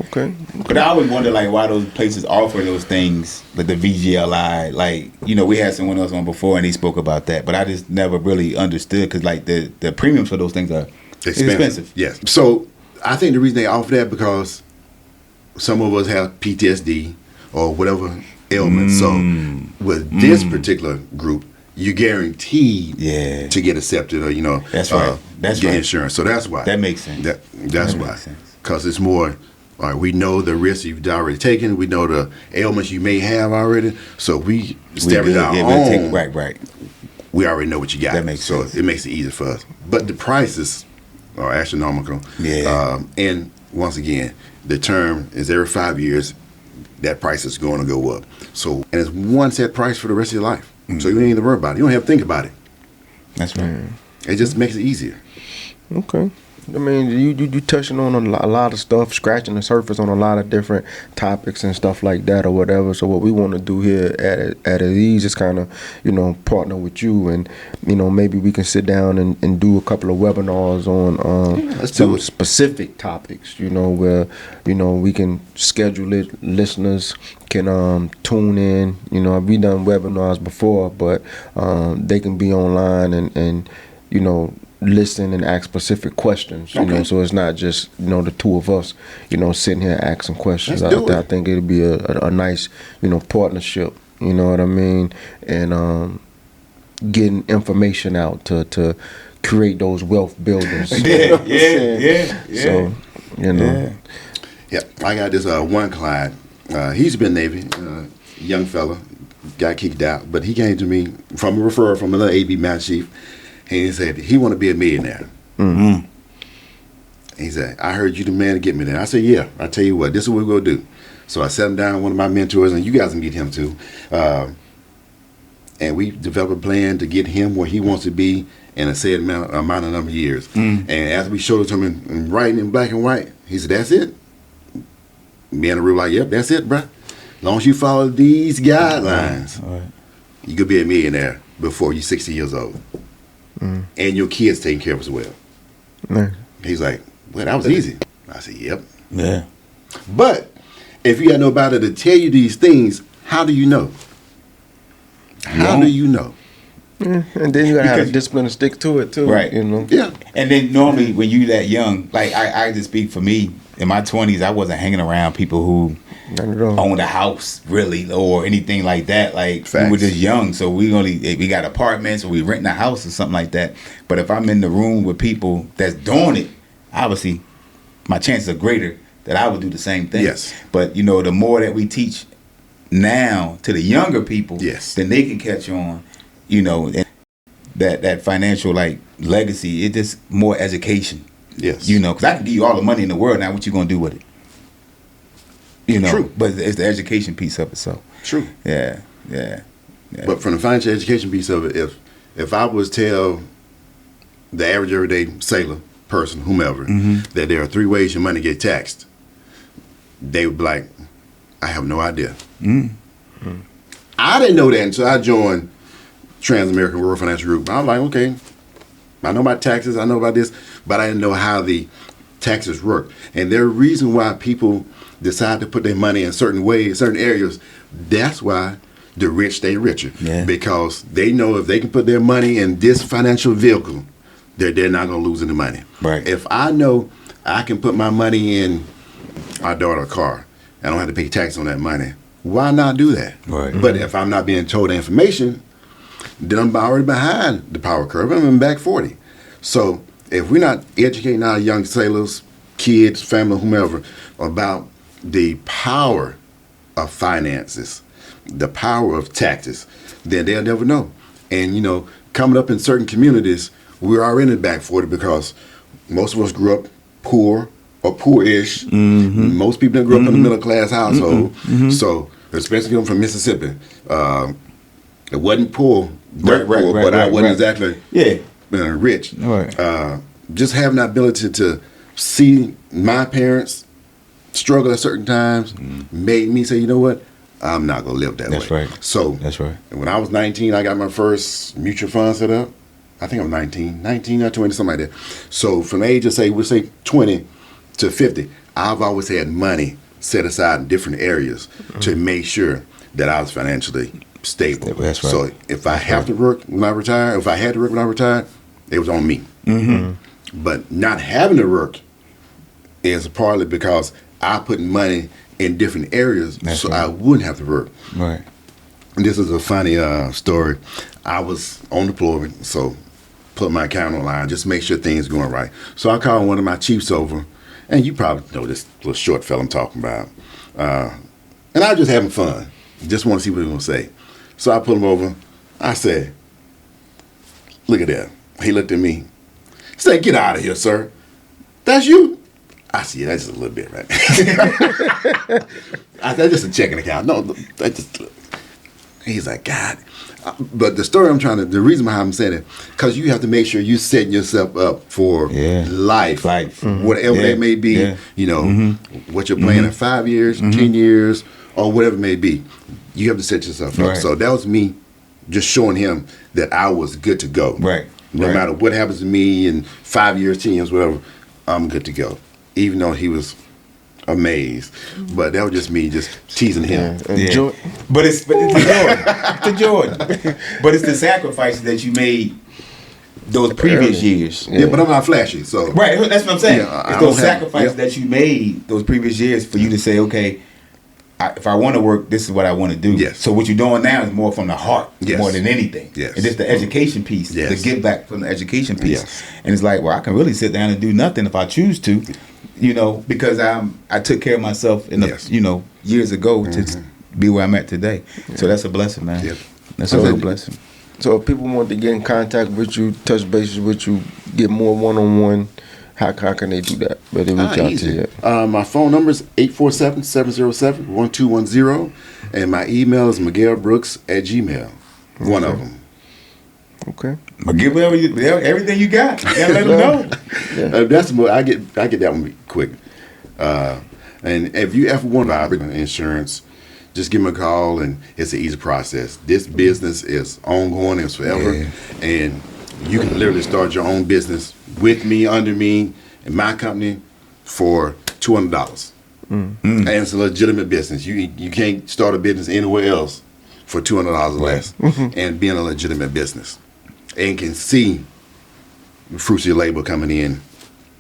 Okay. But I always wonder, like, why those places offer those things, like the VGLI. Like, we had someone else on before and he spoke about that, but I just never really understood, because like the premiums for those things are expensive. Yes. So I think the reason they offer that, because some of us have PTSD or whatever ailment. So with this particular group, you're guaranteed to get accepted, or that's right. Get insurance. So that's why. That makes sense. That's why. Because it's more. All right, we know the risks you've already taken. We know the ailments you may have already. So we step it down. Right. We already know what you got. That makes sense. So it makes it easier for us. But the prices are astronomical. And once again, the term is every 5 years. That price is going to go up. So, and it's one set price for the rest of your life. So you don't need to worry about it. You don't have to think about it. That's right. It just makes it easier. Okay. I mean, you touching on a lot of stuff, scratching the surface on a lot of different topics and stuff like that or whatever. So what we want to do here at Ease is kind of, partner with you, and, maybe we can sit down and do a couple of webinars on some specific topics, where, we can schedule it, listeners can tune in. We done webinars before, but they can be online and listen and ask specific questions. You know, so it's not just the two of us, sitting here asking questions. I think it'll be a nice, partnership. You know what I mean? And getting information out to create those wealth builders. Yeah. So, Yeah, I got this one client. He's been Navy, young fella, got kicked out, but he came to me from a referral from another AB master chief, and he said he want to be a millionaire. Mm-hmm. He said, I heard you the man to get me there. I said, yeah, I tell you what, this is what we're going to do. So I sat him down with one of my mentors, and you guys can meet him too. And we developed a plan to get him where he wants to be in a set amount of number of years. And as we showed it to him in writing in black and white, he said, that's it. Me and the real like, yep, that's it, bruh. As long as you follow these guidelines, you could be a millionaire before you're 60 years old. And your kids taken care of as well. He's like, well, that was easy. I said, yep. Yeah. But if you got nobody to tell you these things, how do you know? How do you know? And then you gotta have the discipline to stick to it too, right? Yeah. And then normally when you that young, like I just speak for me. In my 20s, I wasn't hanging around people who owned a house really or anything like that. Like we were just young, so we got apartments or we renting a house or something like that. But if I'm in the room with people that's doing it, obviously my chances are greater that I would do the same thing. Yes. But the more that we teach now to the younger people, then they can catch on. And that financial like legacy, it's just more education. Yes. Because I can give you all the money in the world. Now, what you gonna do with it? True. But it's the education piece of it. So true. Yeah. But from the financial education piece of it, if I was to tell the average everyday sailor person, whomever, that there are 3 ways your money get taxed, they would be like, I have no idea. I didn't know that until I joined Trans-American Rural Financial Group. I was like, okay, I know about taxes, I know about this, but I didn't know how the taxes work. And there's a reason why people decide to put their money in certain ways, certain areas. That's why the rich stay richer. Yeah. Because they know if they can put their money in this financial vehicle, they're not going to lose any money. Right. If I know I can put my money in my daughter's car, I don't have to pay tax on that money, why not do that? Right. But if I'm not being told the information, then I'm already behind the power curve. I'm in back 40. So if we're not educating our young sailors, kids, family, whomever, about the power of finances, the power of taxes, then they'll never know. And, coming up in certain communities, we're already in the back 40 because most of us grew up poor or poor-ish. Most people didn't grow up in a middle-class household. So, especially if I'm from Mississippi, it wasn't poor, but I wasn't exactly rich. Right. Just having the ability to see my parents struggle at certain times made me say, you know what? I'm not going to live that way. That's right. So that's right. When I was 19, I got my first mutual fund set up. I think I'm 19 or 20, something like that. So from the age of, we'll say 20 to 50, I've always had money set aside in different areas to make sure that I was financially stable. That's right. So if I have to work when I retire, if I had to work when I retired, it was on me. But not having to work is partly because I put money in different areas I wouldn't have to work. Right. And this is a funny story. I was on deployment, so put my account online, just make sure things going right. So I called one of my chiefs over, and you probably know this little short fella I'm talking about. And I was just having fun. Just want to see what he was going to say. So I pulled him over. I said, look at that. He looked at me. He said, get out of here, sir. That's you? I said, yeah, that's just a little bit, right? That's just a checking account. No, that's just... He's like, God. But the story the reason why I'm saying it, because you have to make sure you're setting yourself up for life. Whatever that may be, what you're planning in 5 years, 10 years, or whatever it may be. You have to set yourself up. So that was me just showing him that I was good to go. Right. No matter what happens to me in 5 years, 10 years, whatever, I'm good to go. Even though he was amazed, but that was just me just teasing him. But it's the Jordan. But it's the sacrifices that you made those previous years. Yeah, but I'm not flashy, so Right, that's what I'm saying. Yeah, I it's those don't have- sacrifices that you made those previous years for you to say, okay, if I want to work, this is what I want to do. Yes. So what you're doing now is more from the heart, Yes. more than anything. Yes. And just the education piece, Yes. the give back from the education piece. Yes. And it's like, well, I can really sit down and do nothing if I choose to, because I took care of myself in the, Yes. years ago to be where I'm at today. So that's a blessing, man. Yep. That's a real blessing. So if people want to get in contact with you, touch bases with you, get more one-on-one, how can they do that? Where they reach out easy. to you? My phone number is 847-707-1210, and my email is miguelbrooks@gmail. One of them. Okay. But give everything you got. You gotta let them know. That's more. I get that one quick. And if you ever want to buy insurance, just give me a call, and it's an easy process. This business is ongoing, it's forever, and you can literally start your own business with me, under me, in my company for $200. And it's a legitimate business. You can't start a business anywhere else for $200 or less, and being a legitimate business, and can see the fruits of your labor coming in.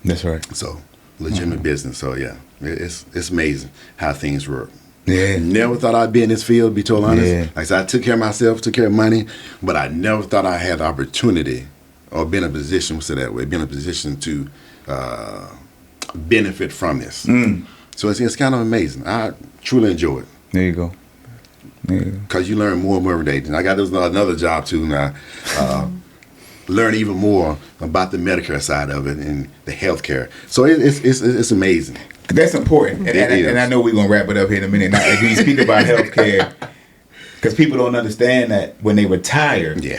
That's right. So legitimate business. So yeah, it's amazing how things work. Yeah. Never thought I'd be in this field, to be totally honest. Yeah. Like I said, I took care of myself, took care of money, but I never thought I had the opportunity or been in a position, we'll say that way, been in a position to benefit from this. So it's kind of amazing. I truly enjoy it. There you go. Because you learn more and more every day. And I got another job too now. Learn even more about the Medicare side of it and the healthcare. So it's amazing. That's important. And I know we're going to wrap it up here in a minute. Now, when you speak about healthcare, because people don't understand that when they retire, they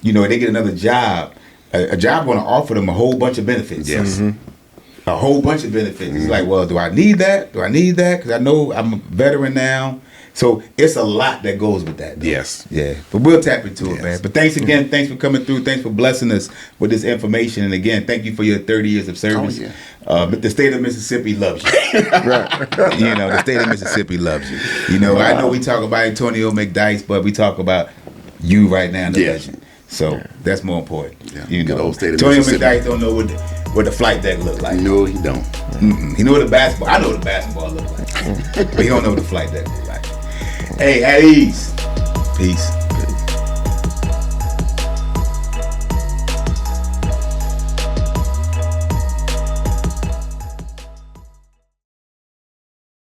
get another job. A job going to offer them a whole bunch of benefits. Yes. A whole bunch of benefits. It's like, well, do I need that? Do I need that? Because I know I'm a veteran now. So it's a lot that goes with that. Though. Yes. Yeah. But we'll tap into it, man. But thanks again. Thanks for coming through. Thanks for blessing us with this information. And again, thank you for your 30 years of service. But the state of Mississippi loves you. Right. The state of Mississippi loves you. I know we talk about Antonio McDyess, but we talk about you right now, the legend. So that's more important. Yeah. Good old state of Antonio Mississippi. McDyess don't know what the flight deck look like. No, he don't. He know what the basketball. I know what the basketball look like, but he don't know what the flight deck look like. Hey, at ease. Peace.